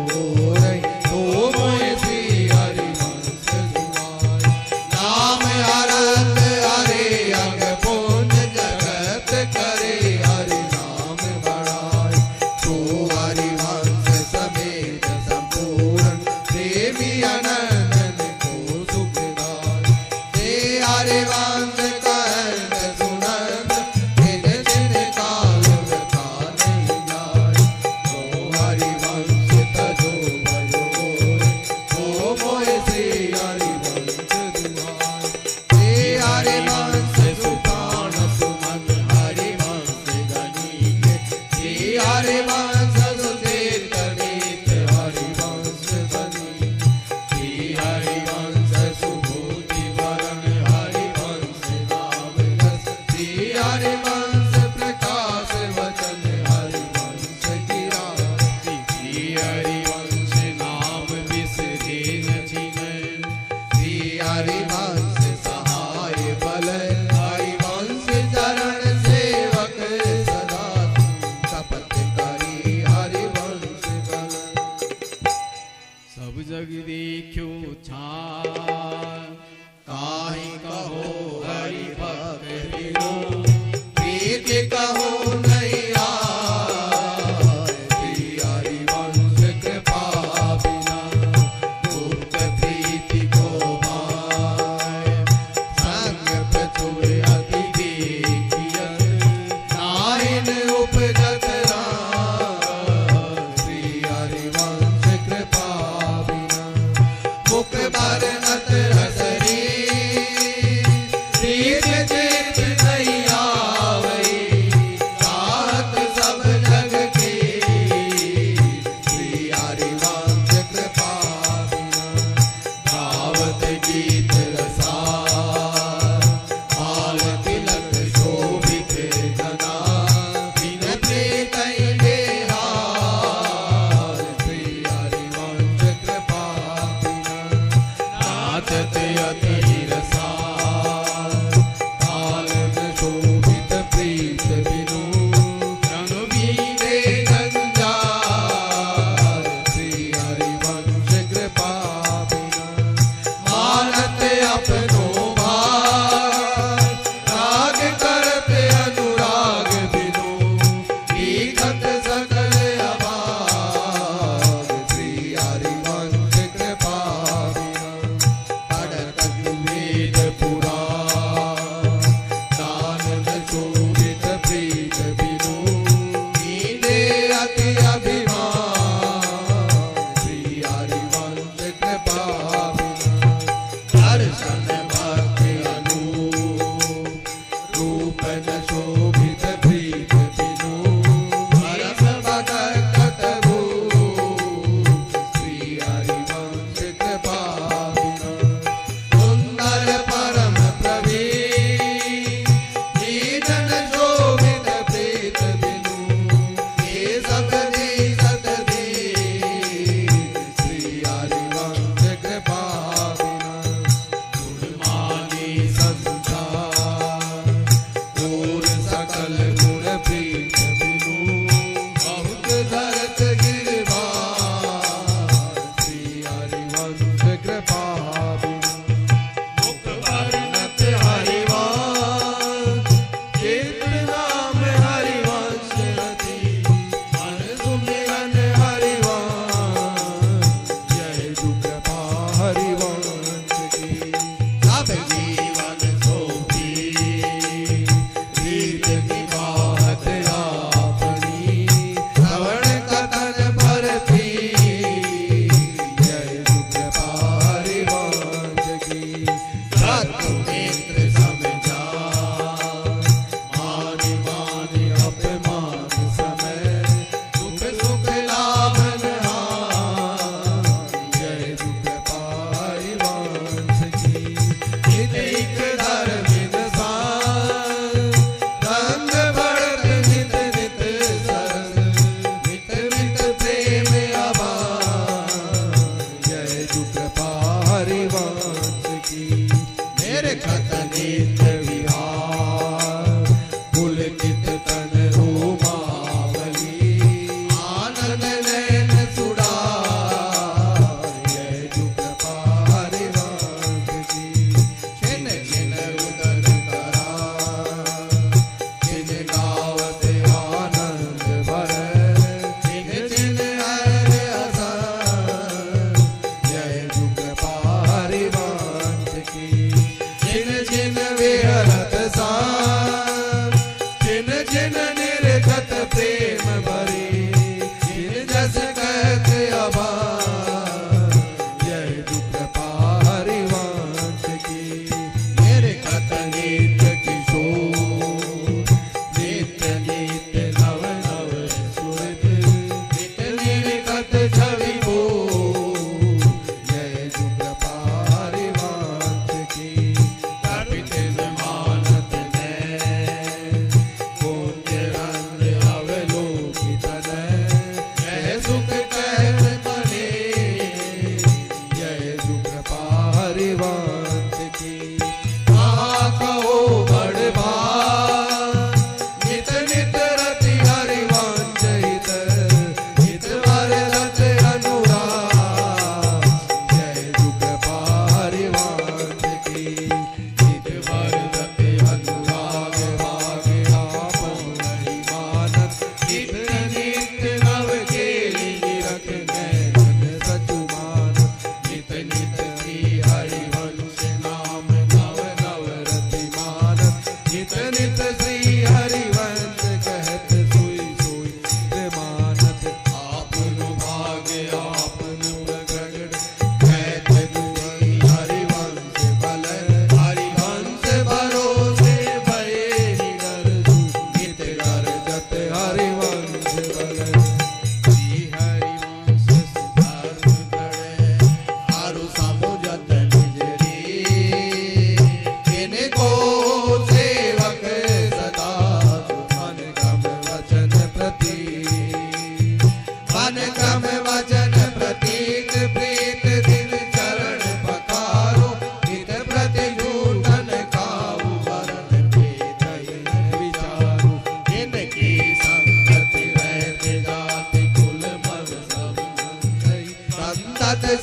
Speaker 2: रही तो मोहि श्री हरिवंश दुहाई नाम हरत हरे अंग पुंज जगत करे हरि नाम बढ़ाई तो हरिवंश समेत संपूर्ण प्रेमी अनंत को सुखदाई हे हरिवंश कहत सुनत दिन दिन काल व्यथा नहीं जाय तो हरिवंश तजो भजो
Speaker 1: सब जग देखो छान
Speaker 2: काहि कहो हरि भक्त बिनु प्रीत कहो नहीं आए श्री हरि वंश कृपा बिना गुप्त प्रीति को माय संग प्रचुर अति देखियत नाहिन उपजत राम श्री हरि वंश कृपा बिना मुख बरनत रसरी प्रीत चित नहीं आवई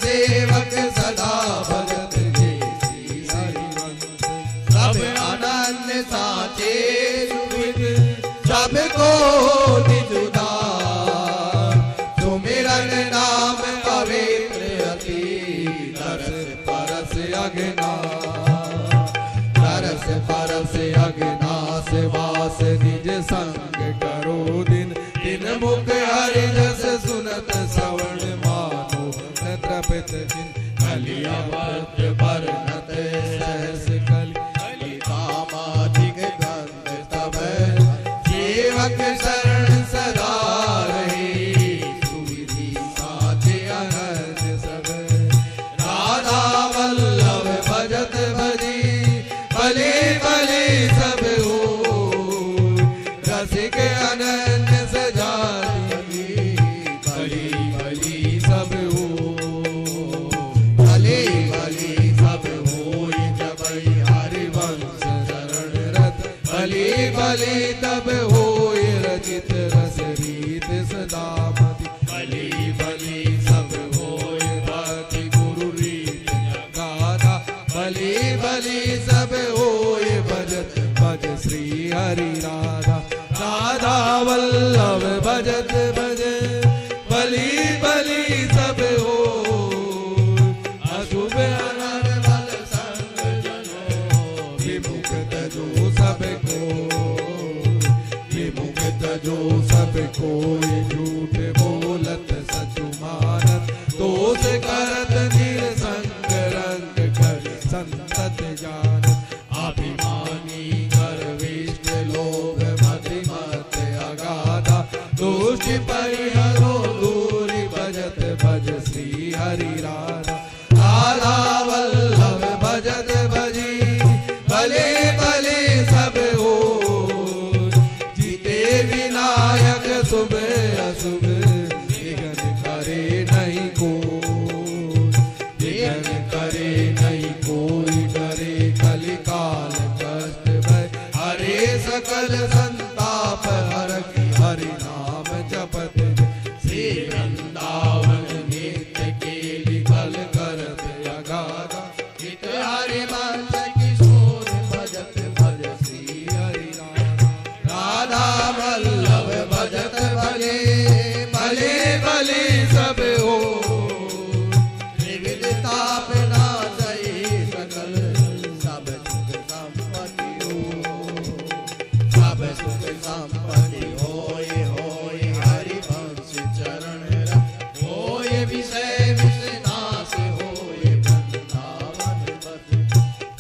Speaker 2: सेवक सदा भगत जे श्री हरिवंश सब अनन्य साचे सुविद सबको निज उदार सुमिरन नाम पवित्र अति तरस परस अज्ञास वास निज संग करो दिन दिन मुख हरि जस सुनत श्रवण मानो न तृपित जिन कलिया भद्र बरनत सहस कलि कामाधिक गंध तब सेवक शरण सदा रहे सुविधि साचे अनंत सब राधा वल्लभ भजत भजी भले भले सब हो रसिक अनंत सजाती भली भली सब हो भले भले सब हो जब हरिवंश शरण रत भले भले तब हो रचित रस रीत सदा मति भले भले सब हो भक्ति गुरु रीत गाथा भले भले सब हो भजत भज श्री हरि राधा राधा वल्लभ भजत भज भली भली सब हो अशुभ अनर बल संग जनो विमुख तजो सबको विमुख तजो सबको झूठ बोलत सचु मानत दोष करत निरसंग रंग कर संतत जानत अभिमानी गर्विष्ठ लोभ मतिमत अगाधा दोष परिहरो दूरि भजत भज श्री हरि राधा राधा वल्लभ भजत भजी भले भले सब हो जीते विनायक शुभ अशुभ विघ्न करे नहीं को विघ्न करे नहीं कोई डरे कलिकाल कष्ट भय हरे सकल संताप हरख हरि नाम जपत श्री वृंदावन नित्य केलि फल करत अगाधा हित हरि वंश किशोर भजत भज श्री हरि राधा वल्लभ भजत भले भले भले सब हो त्रिविध ताप नाशई सकल सब सुख संपत्ति हो सब सुख संपत्ति होय होय हरि वंश चरण रत होय विषय विषनाश होय वृंदावन बस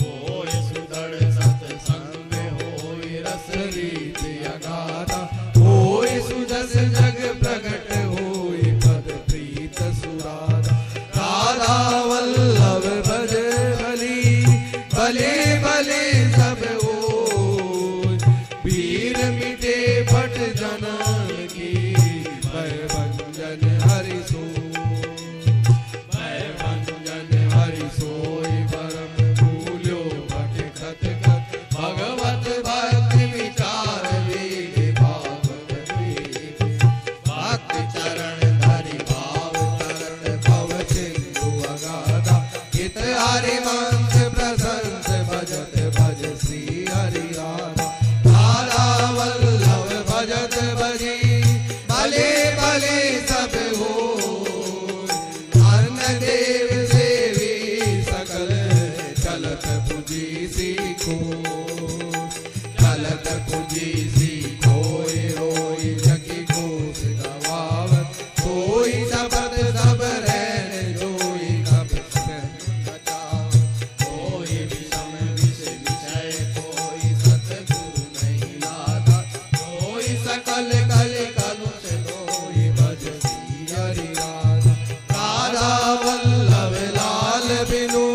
Speaker 2: होय सुदृढ़ सत्संग होय रस रीत अगाधा होय सुजस जग प्रगट होय पद प्रीत सुराधा राधा वल्लभ भज भली भले भले सब हो वीर मिटे भट जनन की भय भंजन हरि सो भय भंजन हरि सोई परम भूल्यो भट खत खत भगवत भक्ति विचार वेद भागवत वेद भक्ति चरण धरि भाव तरत भव सिंधु अगाधा हित हरि वंश प्रशंस भजत भज श्री हरि राधा राधा वल्लभ भजत भजी भले भले सब हो अन्न देव सेवी सकल चलत पुजी सीखो चलत पुजी सीखो रोई जगी घोष गवावत सोई शब्द सब रहन जोई कब बचाव कोई विषम विष विषय कोई सतगुरु नहीं लाता कोई सकल कल कलुष कोई भज श्री हरि राधा राधा वल्लभ लाल बिनु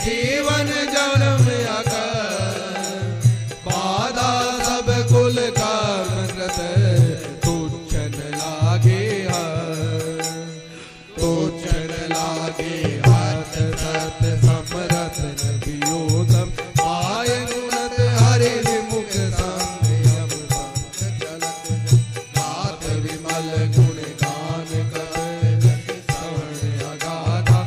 Speaker 2: जीवन जन्म अकर बाधा सब कुल कर्म कृत तुच्छ न लागे तुच्छ न लागे हत सत समरथ न वियोतम आय गुणत हरि विमुख संयम संग चलत नाथ विमल गुण गान कर श्रवण अगाधा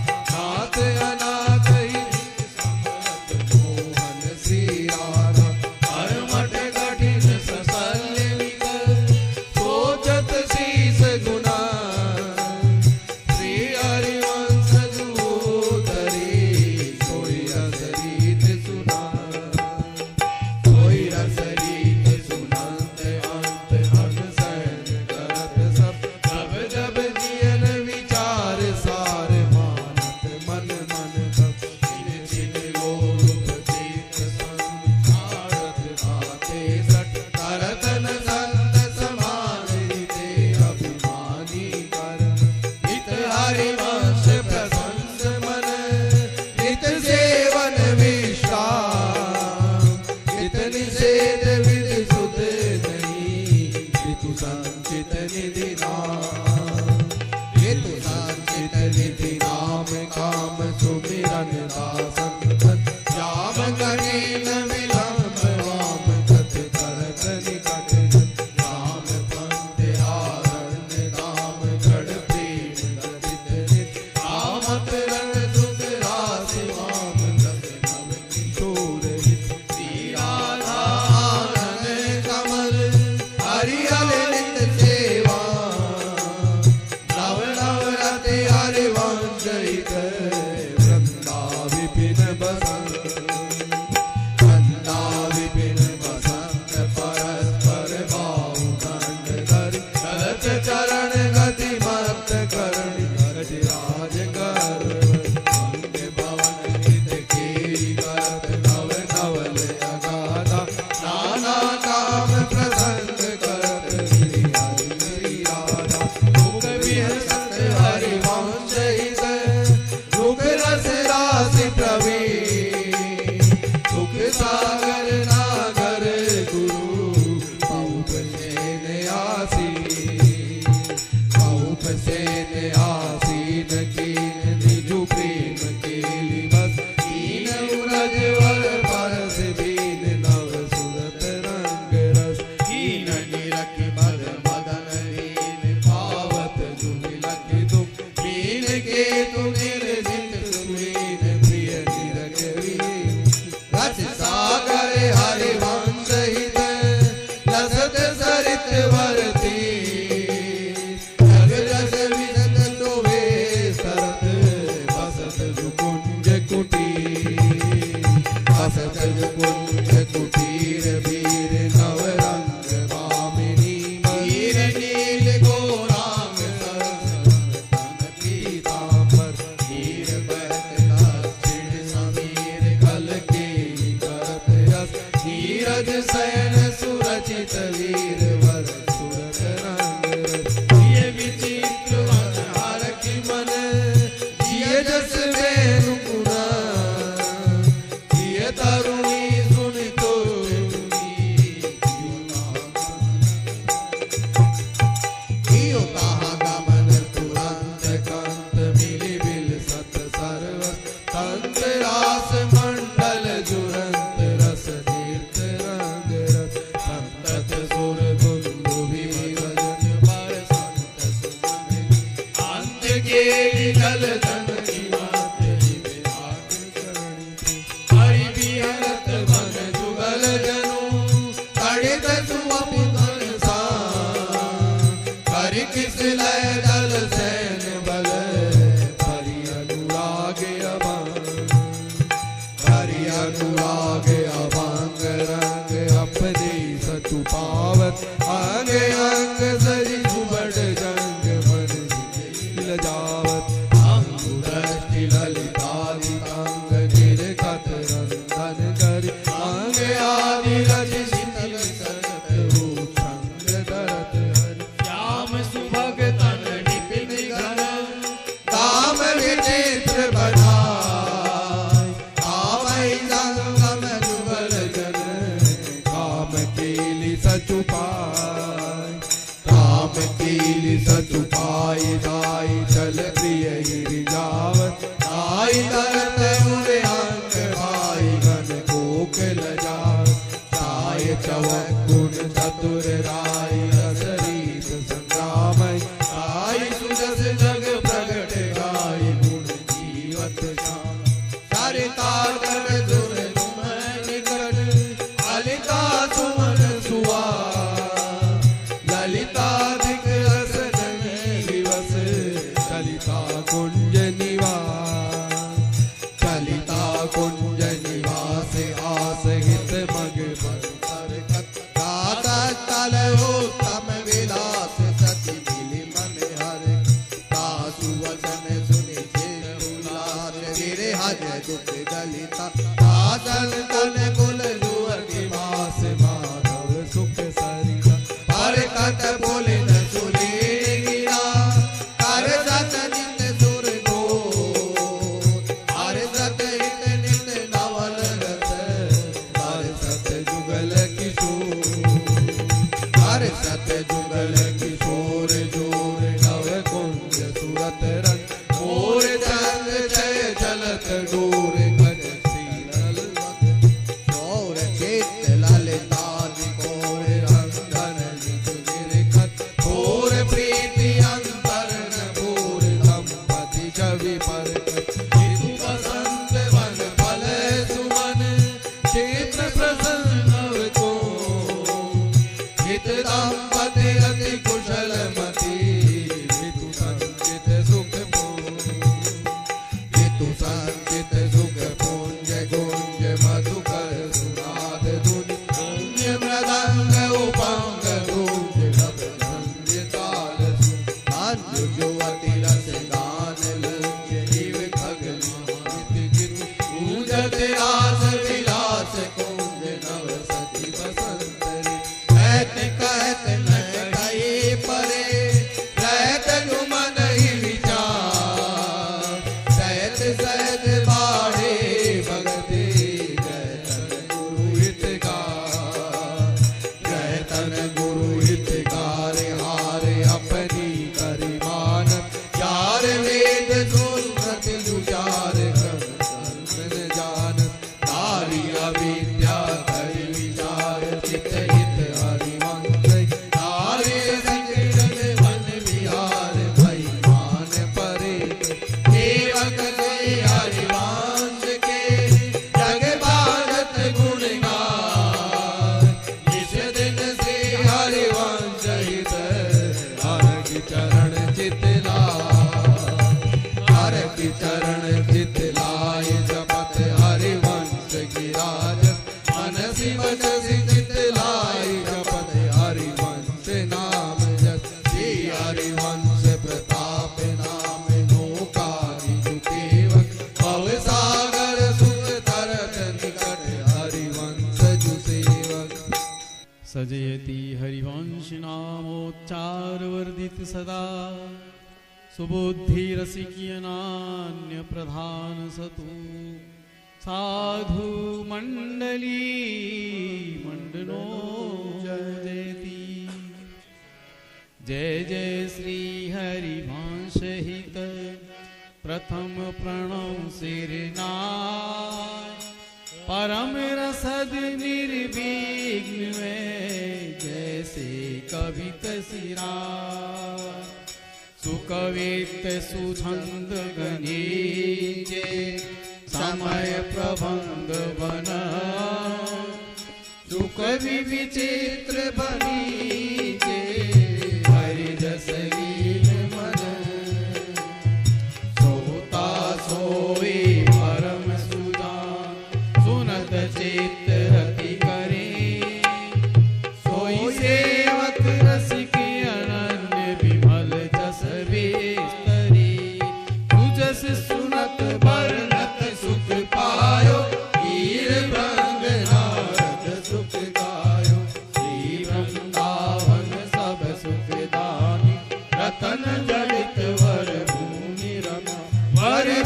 Speaker 2: मात रंग सुख रास वाम रस नव किशोर हित श्री राधा आनंद कमल हरि ललित सेवा नव नवरति हरि वंशित वृंदा विपिन बसंत वृंदा विपिन बसंत परस्पर भाव दंड धरि चलत चरण गति मत करणी राज कर अंग भवन हित केरी करत नव नवल अगाधा नाना काम प्रसंग करत श्री हरि श्री राधा मुख विहसत हरि वंश हित रुख रस राशि प्रवीण सुख सागर नागर गुरु पौप सेन आसीन पौप सेन आसीन कीन निजु प्रेम केली बस कीन उरज वर परस बीन नव सुरत रंग रस कीन निरख मद मदन लीन पावत जुबिलख दुख मीन के तु निर्जित सुमीन प्रिय निरख वीन रस सागर हरि वंश हित लसत सरित वर्ती जग जस विसत शोभे सरत बसत जुकुंज कुटीर बसत जुकुंज कुटीर वीर नव रंग भामिनी वीर नील गौरांग सरस पीतांबर वीर बहत दक्षिण समीर कल केली करत रस नीरज शयन सुरचित वीर वर सुरत रंग रस ये विचित्र मन हरखि मन जिय जस वेणु गुना जिय तरुणी सुनि तो कियो कहाँ गमन तुरंत कंत मिली बिल सत सर्वस तंत्र रास मंडल जुरंत रस तीर्थ रंग रस संतत सुर धुंधु विभजन पर संत सुमन अंत केली जल जननी मात विराग करणी थी हरि विहरत मन जुगल जनु तड़ित सुअपि धन सा हरि किस लय दल सैन बल हरि अनुराग अभंग हरि अनुराग अभंग रंग अपने सतु पावत अंग अंग सरि सुबड़ जंग मन जिल जावत अंग दृष्टि ललितादि अंग निर्गत रंधन कर अंग आदि रति शीतल सरत हो संग धरत हरि श्याम सुभग तन निपिन घन काम विचित्र बढ़ाय कामई संगम जुगल जन काम केली सचुपाय काम केली सचुपाय दाई चल प्रिय गिरि जावत दाई करत उरे अंक भाई घन कोक लजावत चाय चवक गुण चतुर राय रस रीत संग्रामय गाय सुजस जग प्रगट गाय गुण जीवत श्याम सरिता कर दुर तुम निकट ललिता सुमन सुआ ललिता दिक रस दिवस ललिता कुंज निवास ललिता कुंज निवास आस हित मग पर तल उत्तम विलास सती मिली मन हर दासु वचन सुनि उल्लास गिरे हज दुख दलिता दासन तन कुल जुअर निवास माधव सुख सरिता पर कत बोले न सुने गिरा कर सत नित सुर गो हर सत हित नित नवल रस हर सत जुगल किशोर हर सत जुगल किशोर जोर नव कुंज सुरत रंग मोर चंद जय चलत डोर गज सीतल चौर चित ललिता कोर अंधन निज निरखत घोर प्रीति अंतर न भोर दंपति छवि पर ऋतु बसंत वन फल सुमन क्षेत्र प्रसन्न को हित दंपति अति कुशल मति ऋतु संचित सुख ऋतु संचित सुख पुंज गुंज मधुकर सुनाद धुनि गुंज मृदंग उपांग गुंज नभ ताल सुन जुवति रस गान लुंज जीव खग गीत गीत पूजत रास विलास कुंज नव सती बसंत रे कहत न कहे परे रहत जुमन ही विचार सहत सहत बाढ़े भगते जयतन गुरु हितकार जयतन गुरु हितकार हारे अपनी करिमान चार वेद सुनत जुचार क्रम जान नारी अविद्या हरि विचार चित हित हरिवंश नारे संकीर्तन वन विहार भई मान परे सेवक से हरिवंश के जग भारत गुण गान इस दिन से हरिवंश हित हर की चरण चित हर की चरण चित लाय जपत हरिवंश की राज मनसी बचसी चित लाय जपत हरिवंश नाम जस श्री हरिवंश प्रताप नाम नौकारी जुतेवक भव सागर सुख तरत निकट हरिवंश जुसेवक
Speaker 1: सजयति हरिवंश नामोच्चार वर्धित सदा सुबुद्धि रसिकियनान्य प्रधान सतु साधु मंडली मंडनो जयति जय जय श्री हरिवंश हित प्रथम प्रणव सिरनाय परम रसद निर्विघ्न में जैसे कवित सिरा सुकवित सुछंद गणिजे समय प्रबंध बना सुकवि विचित्र बनीजे हरि जस लीन मन सोता सोए परम सुजान सुनत चित्त रति करे सोई सेवक रसिक अनन्य विमल जस विस्तरी तुजस सुनत बरनत सुख पायो हीर भंग नारद सुख गायो श्री वृंदावन सब सुख दानी रतन जड़ित वर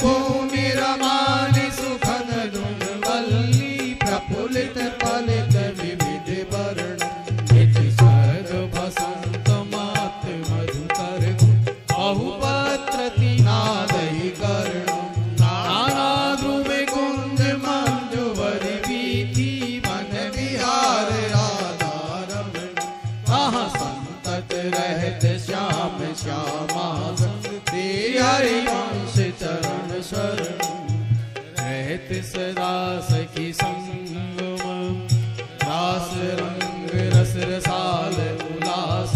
Speaker 1: भूमि रमानि सुखन धुन वल्ली प्रफुल्लित फलित विविध वर्ण निज स्वर्ग बसंत मात मधुकर बहुपत्र तीनादहि कर्ण नाना ध्रुव कुंज मंजुवर वीथि वन विहार राधा रमण कहाँ संतत रहत श्याम श्यामा संग ते हरिवंश चरण शरण रहत सदा सखी संगम रास रंग रस रसाल उल्लास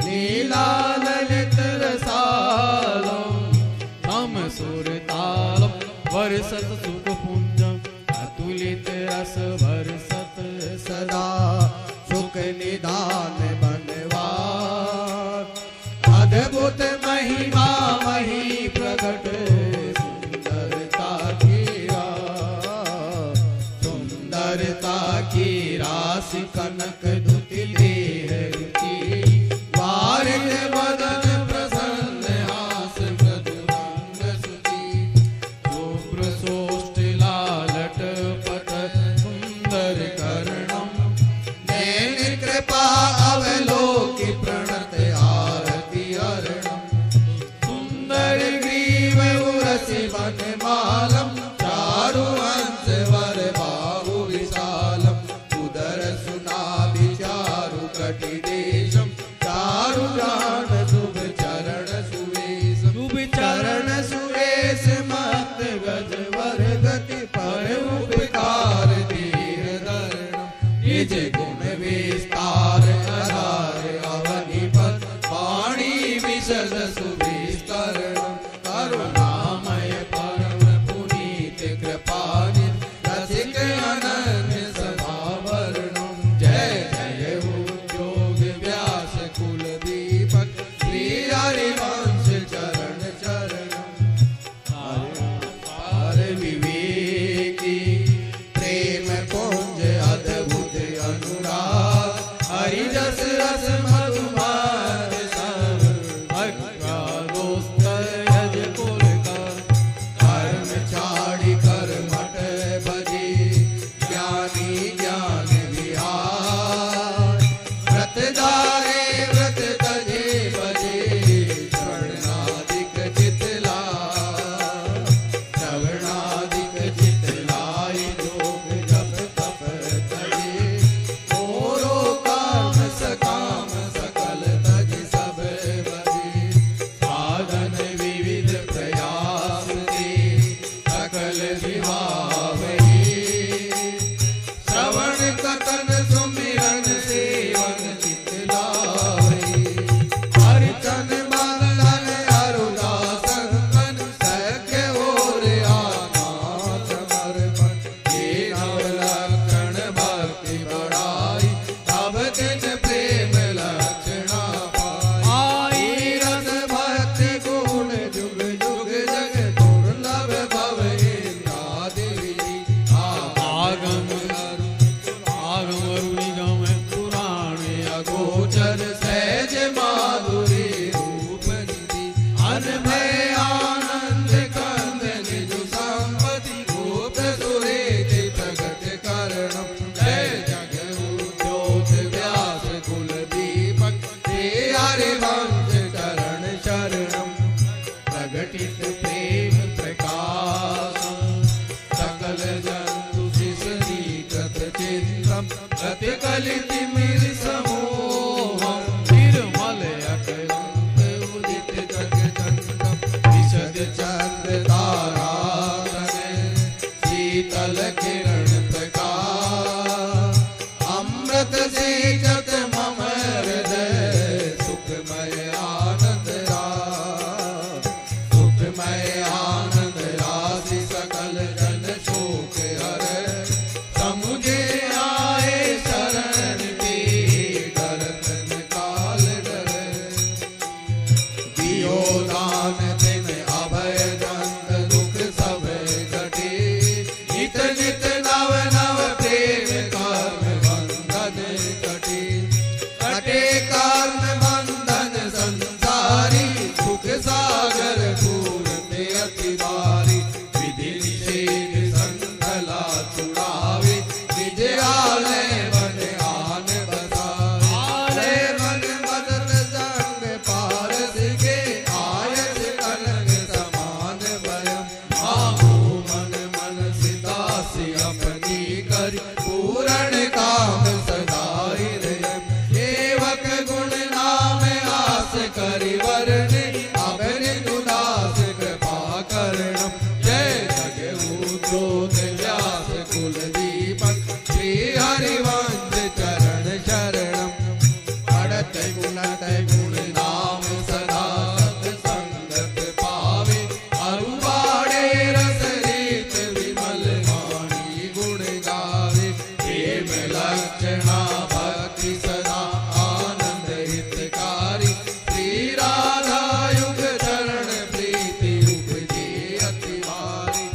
Speaker 1: लीला ललित रसालम तम सुर तालम वर्षत सुख पुंजम अतुलित रस वर्षत
Speaker 2: सदा सुख निदान बनवार अद्भुत महिमा मही प्रकट सुंदरता की राशि कनक दुति देह रुचि वारिण वदन प्रसन्न हास मृदु रंग सुचि शुभ्र सोष्ठ लालट पट सुंदर कर्णम नैन कृपा अवलोकि प्रणत आरति हरणम सुंदर ग्रीव उरसि वन मालम चारु हंस वर बाहु विशालम उदर सुनाभि चारु कटि देशम चारु जान शुभ चरण सुवेश विभावहि श्रवण कथन सुमिरन सेवन चित लावहि अर्चन बंदन अरुदासन मन सख्य और आनाथ समर्पण ये नव लक्षण भक्ति बढ़ाई तब दिन प्रेम लक्षणा पाई रस भक्ति गुण जुग जुग जग दुर्लभ भव इंद्रादि
Speaker 1: आगम अरुणि गम पुराण
Speaker 2: अगोचर सहज माधुरी रूप निधि अनभय आनंद कंद निज संपत्ति गोप सुरेति प्रगट करणम जय जगद्योत व्यास कुल दीपक श्री हरिवंश चरण शरणम प्रगटित प्रेम प्रकाशम सकल जंतु शिशरीकृत चिंतम प्रतिकलित मिर समूहम निर्मल अकलंक उदित जगदंतम विशद चंद्र तारातन शीतल किरण प्रकाश अमृत से जग मम हृदय सुखमय आनंद रास सुखमय आनंद राशि सकल जन शोक हर समुझे आए शरण के डरतन काल डर दियो दान दिन अभय दंत दुख सब घटे नित नित नव नव प्रेम कर्म बंधन कटे कटे कर्म बंधन संसारी सुख सागर पूरते अति भारी विधि निषेध संकला छुड़ावे विजयालय बन आन बसाए मन मदन संग पारस के आयत कलंग समान भयम आहो मन मन सितासी अपनी कर पूरण काम सदाई रयम सेवक गुण नाम आस करि वरने अभनि उदास कृपा करणम जय जगद्योत व्यास कुल दीपक श्री हरिवंश चरण शरणम पढ़त गुणत गुण नाम सदा सत्संगत पावे अरुवाड़े रस रीत विमल वाणी गुण गावे प्रेम लक्षणा भक्ति सदा आनंद हितकारी श्री राधा युग चरण प्रीति उपजे अति भारी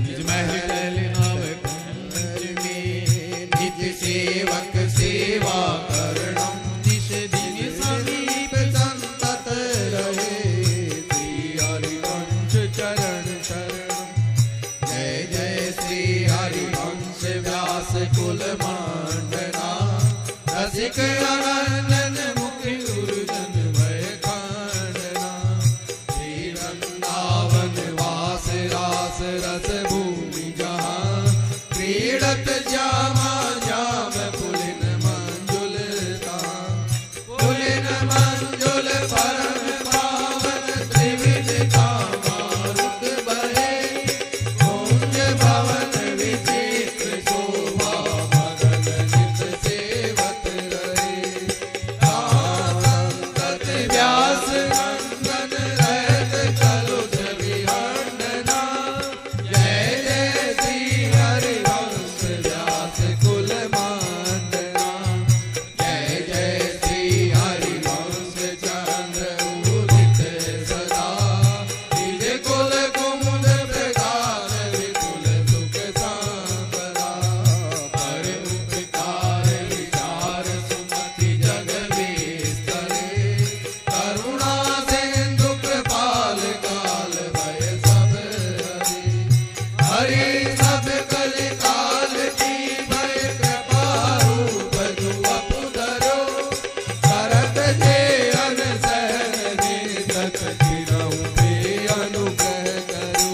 Speaker 1: निज महल नव कुंज में
Speaker 2: नित्य सेवक सेवा करणम
Speaker 1: दिश दिन
Speaker 2: समीप संतत रहे श्री हरिवंश चरण शरणम जय जय श्री हरिवंश व्यास कुल मांडना रसिक अनंदन मुखि दुर्जन भय खंडना श्री वृंदावन वास रास रस भूमि जहाँ क्रीडत श्यामा श्याम पुलिन मंजुल पुलिन मंजुल परम पावन त्रिविध कामारुत बहे कुंज भवन विचित्र शोभा मगन नित सेवत रहे संगत व्यास नंदन रहत कलुष विहंडना जय जय श्री हरिवंश व्यास कुल मांडना जय जय श्री हरिवंश चंद्र उदित सदा निज कुल कुमुद प्रकाश विपुल सुख संपदा पर उपकार विचार सुमति जग विस्तरे करुणा सिंधु कृपाल काल भय सब हरि सब कल काल की भय कृपा रूप जो अपुधरो करत जे अनसहन निर्धक चिरहु पे अनुग्रह करो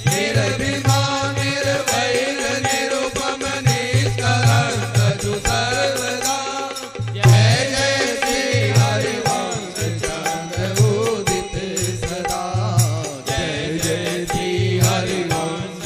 Speaker 2: निर्भिमान निर्वैर निरुपम निष्कलंक जो सर्वदा जय जय श्री हरिवंश चंद्र उदित सदा जय जय श्री हरिवंश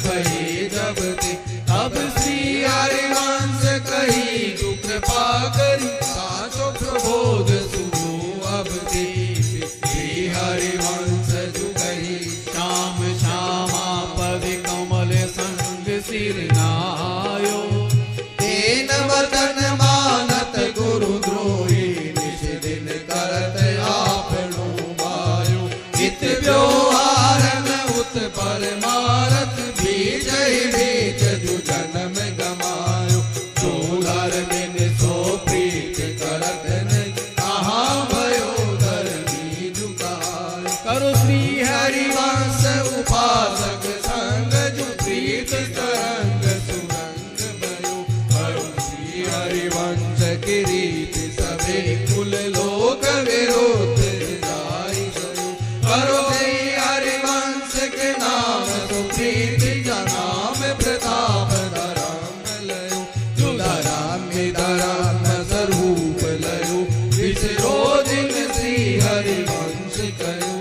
Speaker 2: भई जब ते तब श्री हरिवंश कही दुख पाकरी साचो प्रबोध सुनो अब ते श्री हरिवंश जुगही
Speaker 1: श्याम श्यामा पद कमल संग सिर नायो
Speaker 2: तेन वचन मानत गुरु द्रोही निश दिन करत आपनो बायो इत व्यवहारन उत परमारथ बीज ही बीज जो जन्म गमायो जो धर्मिन सो प्रीत करत नहीं कहाँ भयो धर्मी जुगायो
Speaker 1: करो श्री
Speaker 2: हरिवंश उपासक संग जो प्रीत तरंग सुरंग भयो करो श्री हरिवंश की रीत सभी कुल लोक विरोध जाई गयो करो श्री हरिवंश के नाम सुप्रीत जनाम प्रताप धराम लयो जो धराम स्वरूप लयो विसरो दिन श्री हरिवंश कयो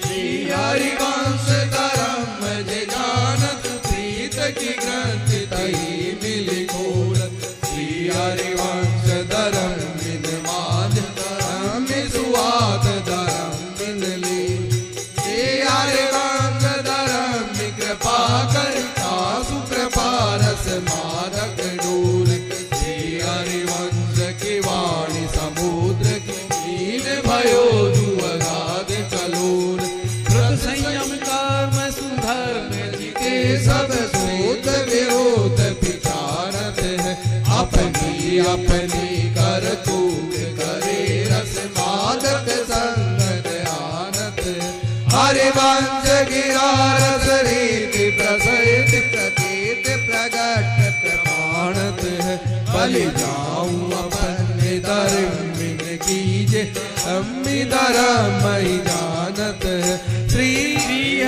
Speaker 2: श्री हरिवंश धर्म जे जानत प्रीत की ग्रंथ तही मिल घोरत श्री हरिवंश धर्म बिन मान धर्म सुवाद धर्म बिन ली श्री हरिवंश धर्म कृपा करता सुकृपा रस मादक डोर श्री हरिवंश की वाणी समुद्र की नील भयो जुअगाध कलोल
Speaker 1: व्रत संयम कर्म सुधर्म
Speaker 2: के सब सोत विरोध विचारत है अपनी अपनी कर तूत करे रस मादक संग ध्यानत हरिवंश गिरा रस रीति प्रसिद्ध प्रतीत प्रगट प्रमाणत है बलि जाऊं अपने धर्म कीजे अम्मी धर्म ही जानत है श्री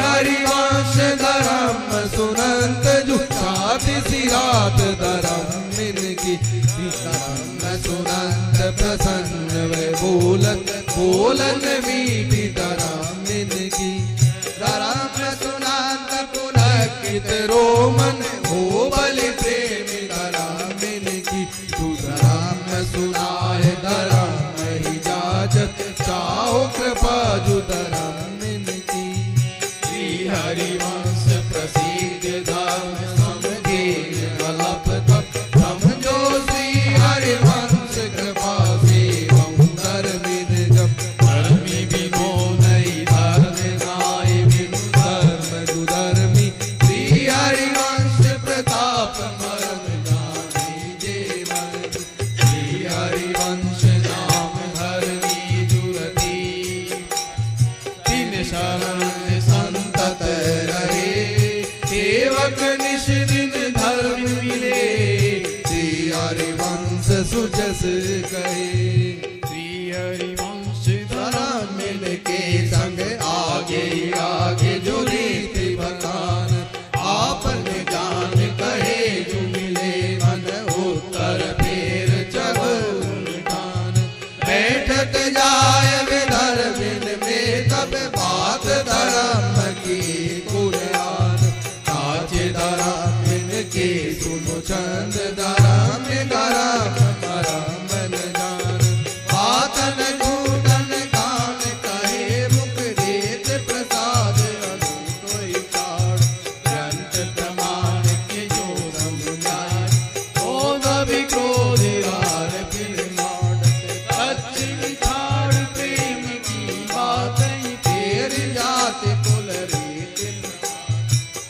Speaker 2: हरिवंश धर्म सुनंत जो छाति सिरात धर्म की धर्म सुनंत प्रसन्न वे बोलत बोलन मीठी धर्म की धर्म सुनंत पुलकित रोमन हो बलि प्रेमी धर्म की तू धर्म सुनाए धर्म ही जाजत चाहो कृपा जो धर्म की श्री हरिवंश प्रसिद्ध धर्म समझे कलप तप समझो श्री हरिवंश कृपा से धर्मिन जब
Speaker 1: धर्मी बिनो नहीं धर्म
Speaker 2: नाय बिनु धर्म दुधर्मी श्री हरिवंश प्रताप मरम जाने जे मन श्री हरिवंश नाम धर्मी जुरती
Speaker 1: तीन शरण
Speaker 2: संतत रहे सेवक निश दिन धर्म मिले श्री हरिवंश सुजस कहे
Speaker 1: श्री हरिवंश
Speaker 2: धर्म मिल के संग आगे आगे जो रीति बतान आपन जान कहे जो मिले मन उत्तर फेर जब उल्टान बैठत जाय विधर्मिन में तब बात धर्म की कुरान काचे धर्मिन के सुनो चंद धर्म धर्म परम न जान बातन झूठन कान कहे मुख देत प्रसाद अनुतोय चार ग्रंथ प्रमाण के जो समझाए
Speaker 1: क्रोध विक्रोध
Speaker 2: हार फिर लौटत
Speaker 1: अच्छी विचार प्रेम की बात
Speaker 2: फेर जात कुल रीत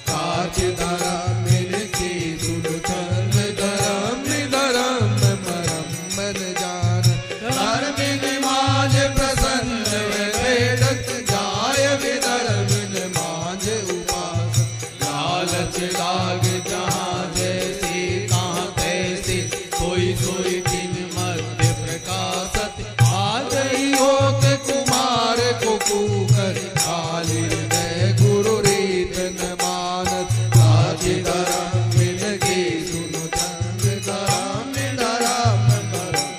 Speaker 2: काज धर्म मिल के सुन चंद धर्म धर्म मरम मन जान धर्म माज प्रसन्न वेदत जाय विधर्म माज उपास
Speaker 1: लालच लाग जहाँ जैसे तहाँ तैसे सोई सोई दिन मध्य प्रकाशत
Speaker 2: आ गई होत कुमार को कूकर खाली हृदय गुरु रीत न मानत काज धर्म मिल के सुनो चंद धर्म धर्म मरम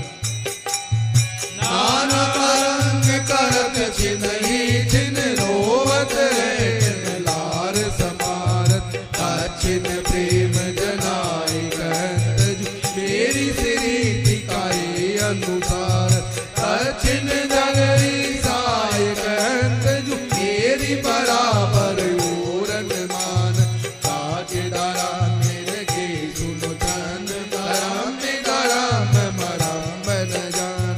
Speaker 2: नाना तरंग करत छिनहि छिन रोवत है लार समारत सचिन प्रेम जनाए कहत जो मेरी श्री काये अनुसार सचिन जगरी साय कहत जो मेरी बराबर ओरन मान काज दारा मेरे के सुनो चंद धराम मराम न जान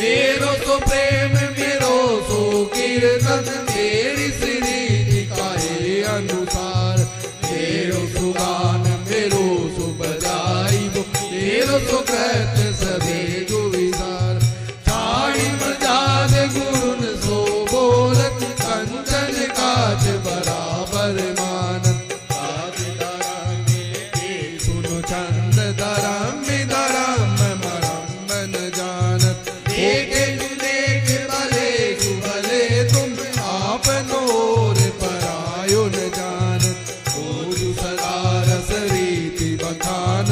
Speaker 2: मेरो सो प्रेम मेरो सो कीर्तन मेरी श्री काये अनुसार मेरो सुगान मेरो सु बजाई मेरो सु कृत सभे जो विचार छाड़ी मजाद गुरुन सो बोलत कंचन काज बराबर मानत काज धराम के सुनो चंद धराम मराम न जानत देखे देख भले तुम आपनोर परायो न जानत ओजु सदा रस रीति बखान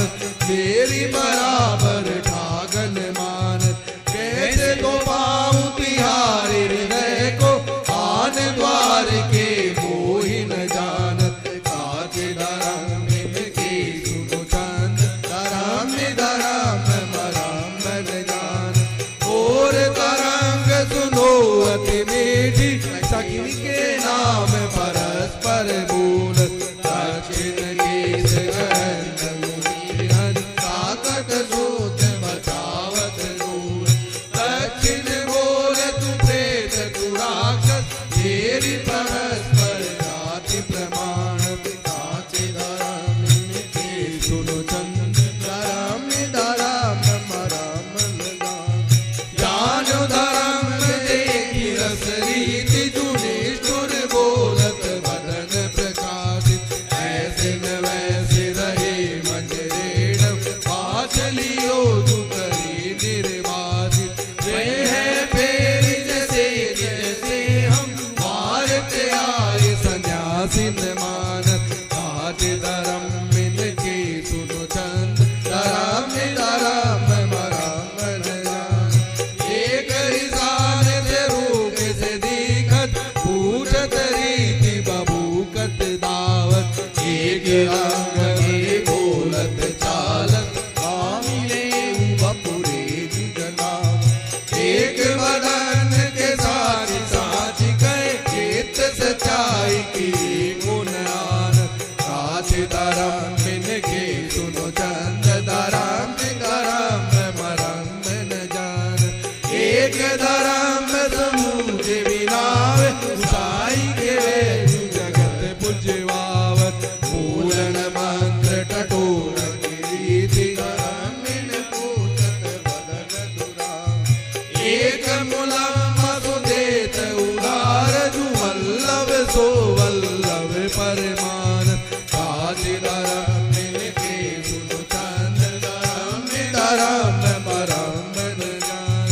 Speaker 2: मेरी बराबर ठागन मानत कैसे तो पाऊं तिहारे हृदय को आन द्वार के मोहि न जानत काज धराम के सुनो चंद धराम मराम न जानत और तरंग सुनो अति मीठी सखी के नाम परस्पर बोलत दक्षिण केश गहन ताकत सोच बचावत दूर दक्षिण बोल तू प्रेत तू राक्षस तेरी परस्पर जाति प्रमाण काच धराम के सुनो चंद धराम मराम न जानो धर्म देखी रस रीति जुनिष्ठुर बोलत बदन प्रकाशित ऐसे न वैसे रहे मंजरेण पाचलियो दुकरी निर्वासित वे है फेर जैसे हम मारते आए सन्यासी न मानत काज धर्म के सुनो चंद धराम मराम न जान एक रिसान से रूप से दिखत पूछत रीति बबूकत दावत एक अंग में बोलत चालत कामिले बपुरे जनाव एक बदन के साथ साच गए चित सच्चाई की गुण आनत काच धराम के सुनो चंद धराम मराम न जान एक धराम समूह विनाव साई के जगत पुजवावत पूर्ण मंत्र टटोर रीति धराम पूछत बदन दुराम एक मुलम सुदेत उदार जु वल्लभ सो वल्लभ परमान काज धराम के सुनो चंद धराम मराम न जान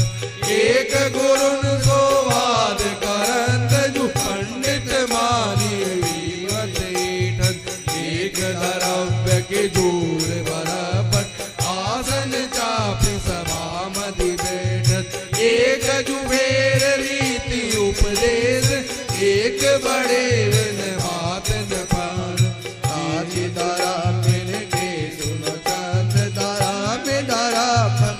Speaker 2: एक गुरुन सोवाद करंत जु पंडित मानी विवत ईठत एक धरव्य के जोर बरपट आसन चापि सभा मधि बैठत एक जुबेर रीति उपदेश एक बड़े न बात न पान काज धराम के सुनो चंद धराम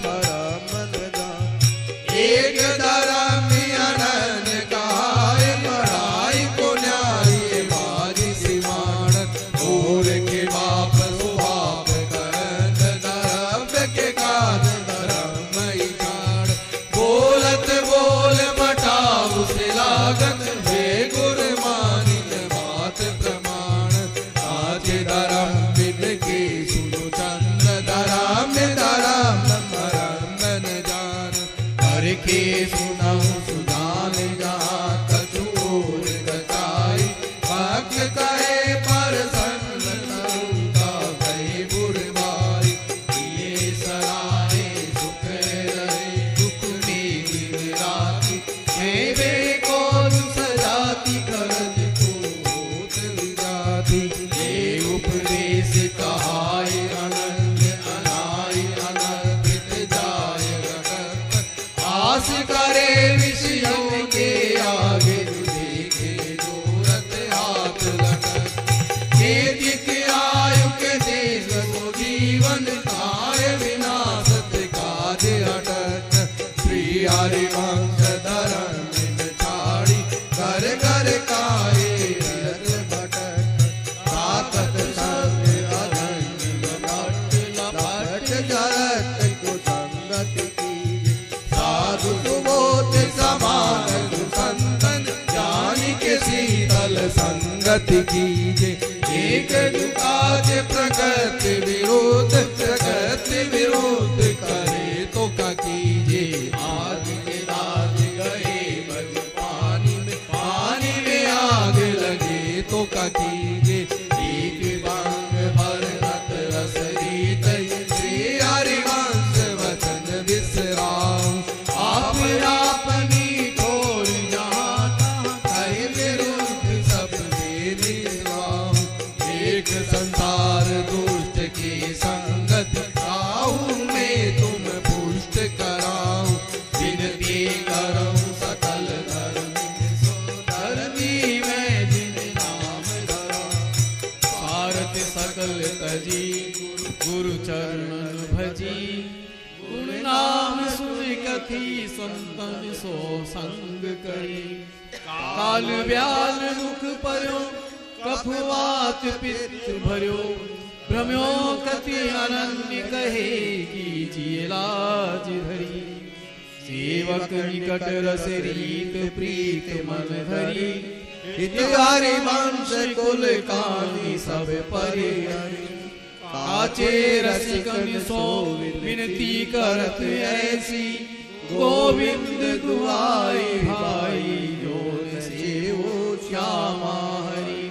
Speaker 2: मराम न जान एक धराम अनन कहाय पढ़ाई को न्याय बाजी सिमानत और के बाप सुभाव करत धरव्य के काज धराम जान बोलत बोल मटाव से लागत वे गुर मानित बात प्रमाण काज धराम के सुनो चंद धराम मराम न जान हर के सुनाऊं सुदान जहाँ कचूर रचाई भक्त कहे पर संता गई बुरबाई ये सराहे सुख रहे दुख में राती मेरे को सजाती करज को होत विजाती ये उपदेश कहाय अनंत अनाय अनर्पित जाय रगत आस करे विषयों के आगे देखे जोरत हाथ लटक के दिख गति कीजे एक जुकाज प्रकृति विरोध करे तो क्या कीजे आग के दाग गए बज पानी में आग लगे तो क्या कीजे एक बांग भरत रस रीत श्री हरिवंश वचन विसराम आप अपनी ठोर जहाँ कहे विरुद्ध सब निराम एक संसार दुष्ट की संगति राहु में तुम पुष्ट कराओ विनती करो सकल धर्मी में जिन नाम धरा भारत सकल तजी गुरु चरण भजी गुण नाम सुन कथी संतन सो संग करी काल व्याल मुख पर्यो कफवात पित्त भर्यो भ्रम्यो कति अनन्य कहे कीजिए लाज धरी सेवक निकट रस रीत प्रीत मन धरी हरि वंश कुल कानी सब परे काचे रसिकन सो विनती करत ऐसी गोविंद दुआरी भाई जोन सेवो श्यामा हरि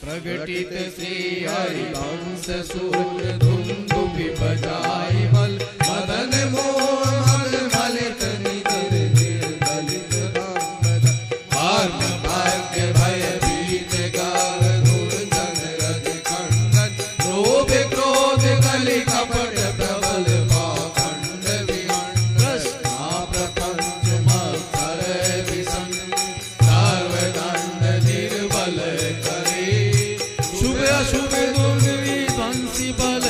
Speaker 2: प्रगटित श्री हरि वंश सुर धुंधुभि बजाय बल मदन मोहन मलित निधर निर्दलित राम भाग्य भय भीत गार धूर जन रज खंडन लोभ क्रोध कलि कपट प्रबल पाखंड विखंड कृष्णा प्रपंच मत्सर विषम सर्वदंड निर्बल करे शुभ अशुभ दुर्विध्वंसी बल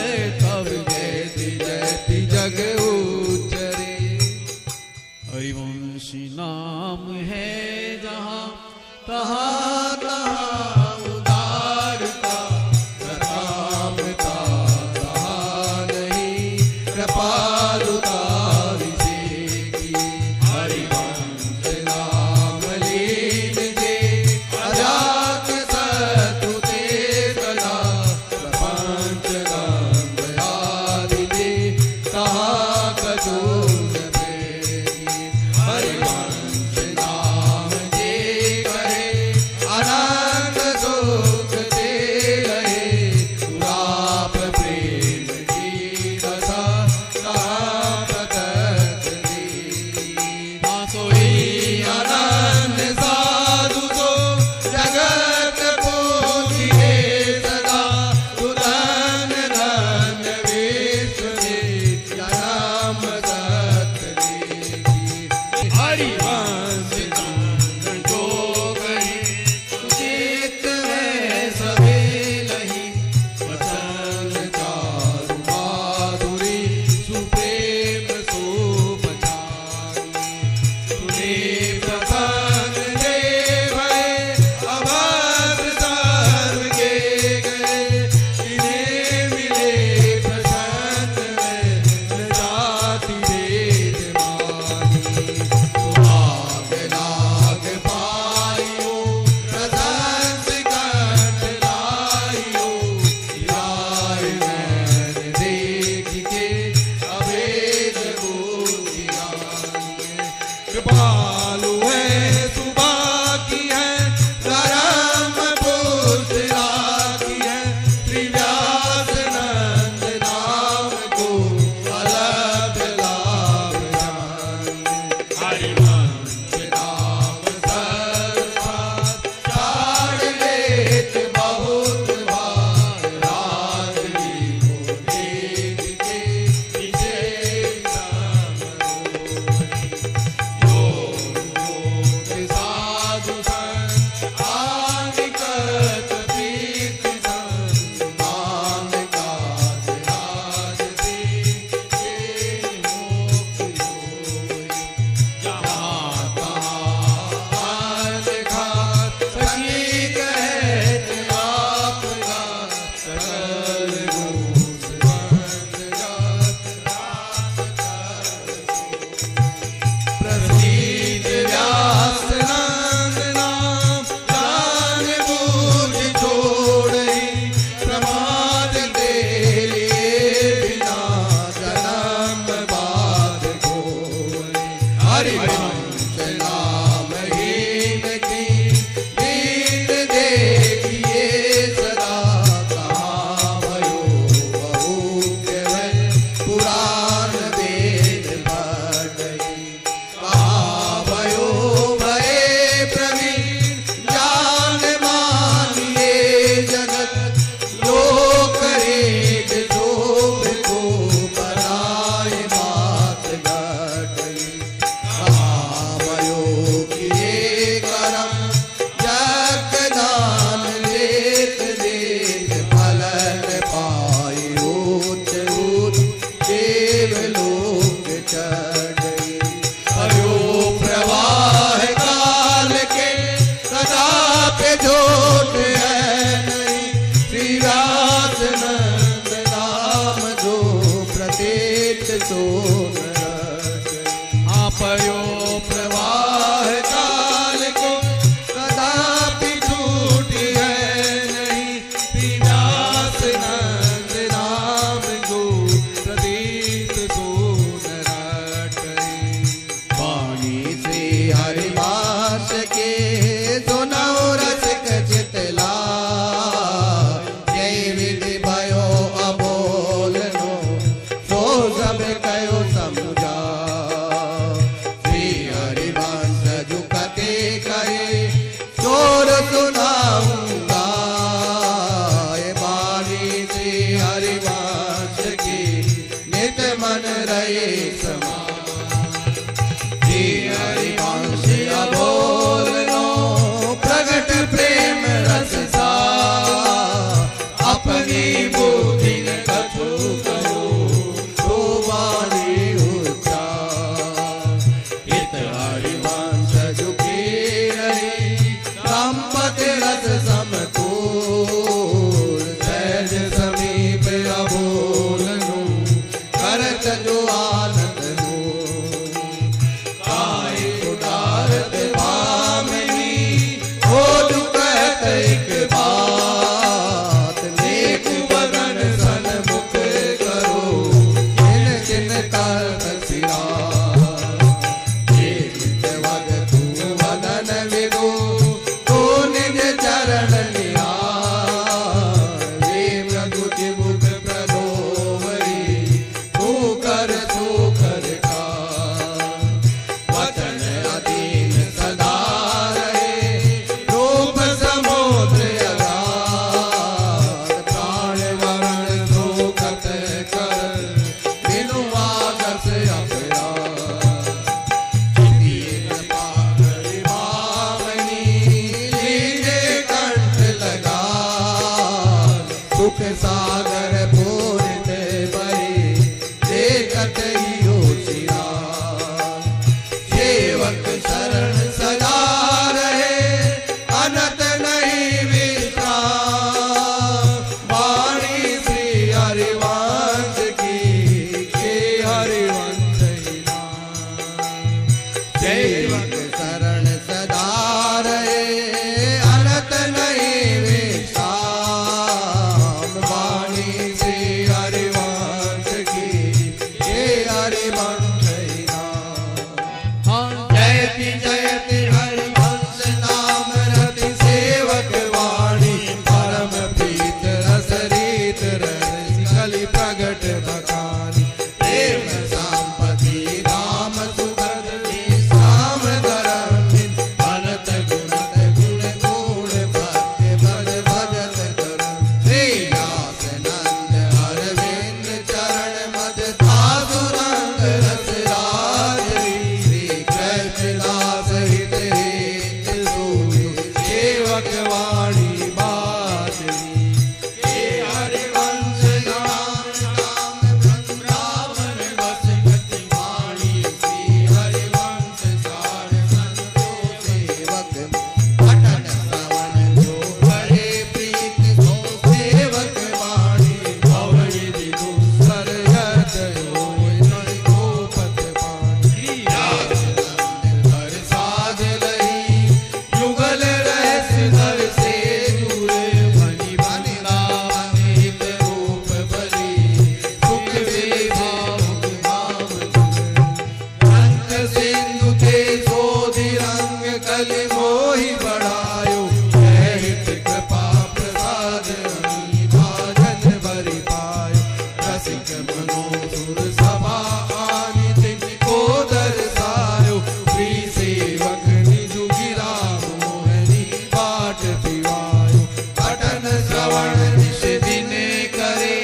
Speaker 2: हरिवंश की नित मन रहे समान। श्री हरिवंश अबोलनो प्रगट प्रेम रस सा, अपनी बुद्धि न कछु कहो तो वाणी उच्चार। हित हरिवंश झुकी रही संपत्ति रस समतोल, सहज समीप अबोलनु करत जो आनंद लो। काय उदारत भामिनी हो जो कहत एक बात, नेक बदन सन्मुख करो जिन जिन करत सिरा। वदन विदो तो निज चरण लिया, वे मृदु मुख प्रलोभरी तू कर का। वचन अधीन सदा रहे रूप समुद्र अगाध, प्राण वरण शोकत कर बिनु आगस अपराध। सुख सागर पूरित भरे देखत ही होशिया। सेवक शरण सदा रहे अनत नहीं विश्राम, वाणी श्री हरिवंश की के हरिवंश ही नाम। सेवक शरण सदा रहे अनत नहीं विश्राम, वाणी श्री हरिवंश की के हरिवंश ही नाम। जयति जयति हरिवंश नाम रति सेवक वाणी, परम प्रीत रस रीत रस कलि प्रगट बखानी। प्रेम संपत्ति राम सुगंध श्याम धरम, अनत गुणत गुण गुण भक्त भज भजत करम। श्री व्यास नंद अरविंद चरण मद तासुरंग रस राजरी, श्री कृष्ण दास हित हित सोई सेवक वाणी बाजरी। हे हरिवंश नाम नाम वृंदावन बस गति वाणी, श्री हरिवंश सार संतो सेवक पठन श्रवण जो करे प्रीत सो सेवक वाणी। भवनिधि दुस्सर यत होय गोपत पाणी, व्यास नंद हर साध लही युगल रहस्य धर से जुरे। भनि वृंदावन हित रूप बली सुख से भावुक भाव जुरे। अंत सिंधु ते सोधि रंग कलि मोहि बढ़ायो, हित कृपा प्रसाद रमी भाजन भरि पायो। रसिक मनोसुर सभा आनि तिनको दर्शायो, श्री सेवक निजु गिरा मोहनी बाट पिवायो। पठन श्रवण निश दिने करे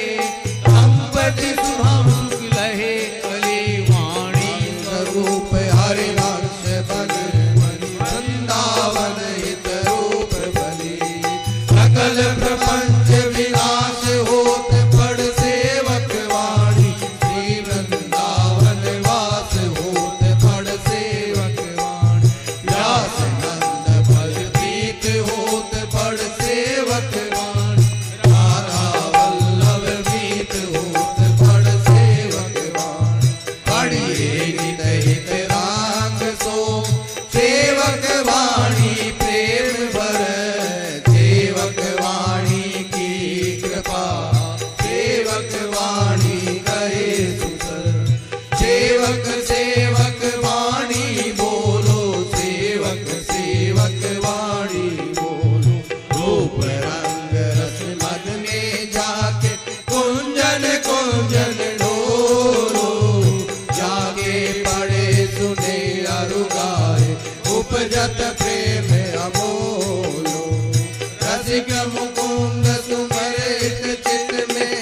Speaker 2: संपत्ति सुहाम सुख लहे कली वाणी। स्वरूप हरिवंश बन मणि वृंदावन हित रूप बली। सकल प्रपंच विनाश होत पड़ सेवक वाणी, श्री वृंदावन वास होत पड़ सेवक वाणी। व्यास नंद भज प्रीत होत पड़ सेवक वाणी, राधा वल्लभ मीत होत पड़ सेवक वाणी। पढ़िए नित हित रांग सो सेवक वाणी, प्रेम भर सेवक वाणी की कृपा। सेवक वाणी कहे सुसर, सेवक सेवक वाणी बोलो, सेवक सेवक वाणी बोलो। रूप रंग रस मद में जाके कुंजन कुंजन डोलो, जाके पढ़े सुने अरु गाए उपजत प्रेम अमोलो। रसिक मुकुंद सुमरित चित में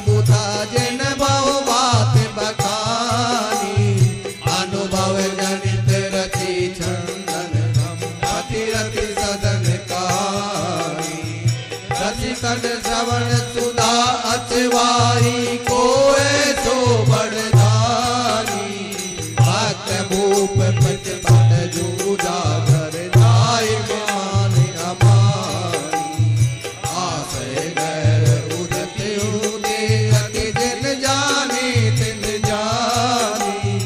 Speaker 2: बुधा जिन बहु बात बखानी अनुभव जनित रचि चंदन अति रति सदन कहानी रसिकन श्रवण सुधा अचवाई कोय सो बड़धानी भक्त भूप प्रतिपद जूझा घर जाय मान अमानी आशय गैर उदत उदे अति जिन जाने तिन जानी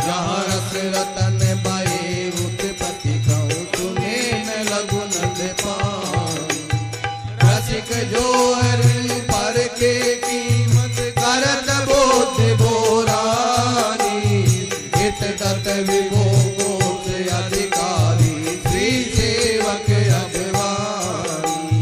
Speaker 2: जहाँ रस रतन पाए उत्पत्ति कहूँ सुने न लघु नंद पानी रसिक जो पर के कीमत करत बोध बोरानी हित तत विभोगो से अधिकारी श्री सेवक अगवानी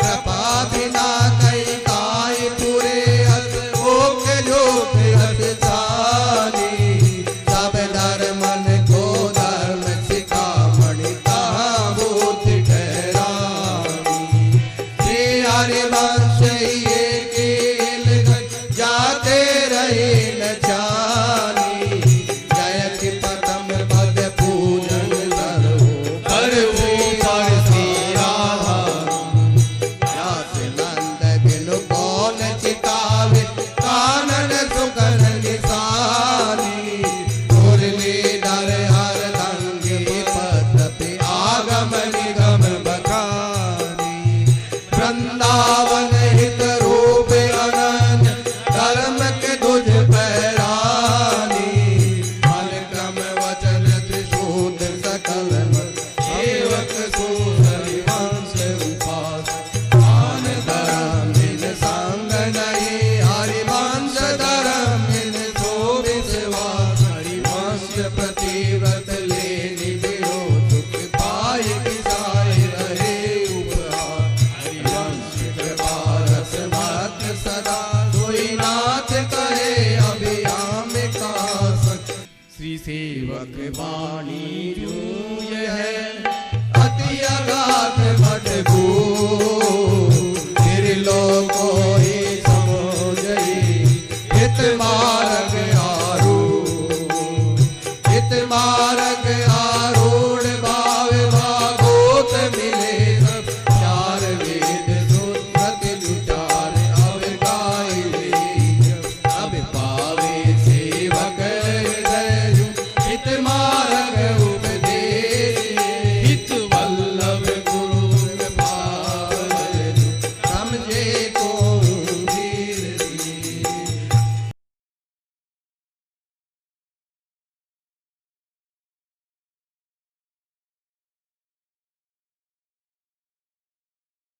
Speaker 2: कृपा बिना कई काय पुरे अस भोग जोग अस जानी सब धर्मन को धर्म शिखामणि कहाँ बुद्धि ठहरानी श्री हरिवंश ये केल जाते रहे न जानी जय की पदम पद पूजन सर्वो
Speaker 1: करवो पर श्री राधा
Speaker 2: व्यास नंद बिनु कौन चितावे कानन सुकन निशानी मुरलीधर हर रंगे पद आगम निगम बखानी वृंदावन हित रूप अनन्य धर्म के दुज पैरानी मन क्रम वचन त्रिशूद सकल सेवक सो हरिवंश उपास आन धर्म इन संग नहीं हरिवंश धर्म इन सो विश्वास हरिवंश प्रतिव्रत ले निबिरो सुख पाए किसाए रहे उपहार हरिवंश कृपा रस भक्त सदा सोई नाथ करे अभियाम का सच श्री सेवक वाणी जूय है अति अगाध मत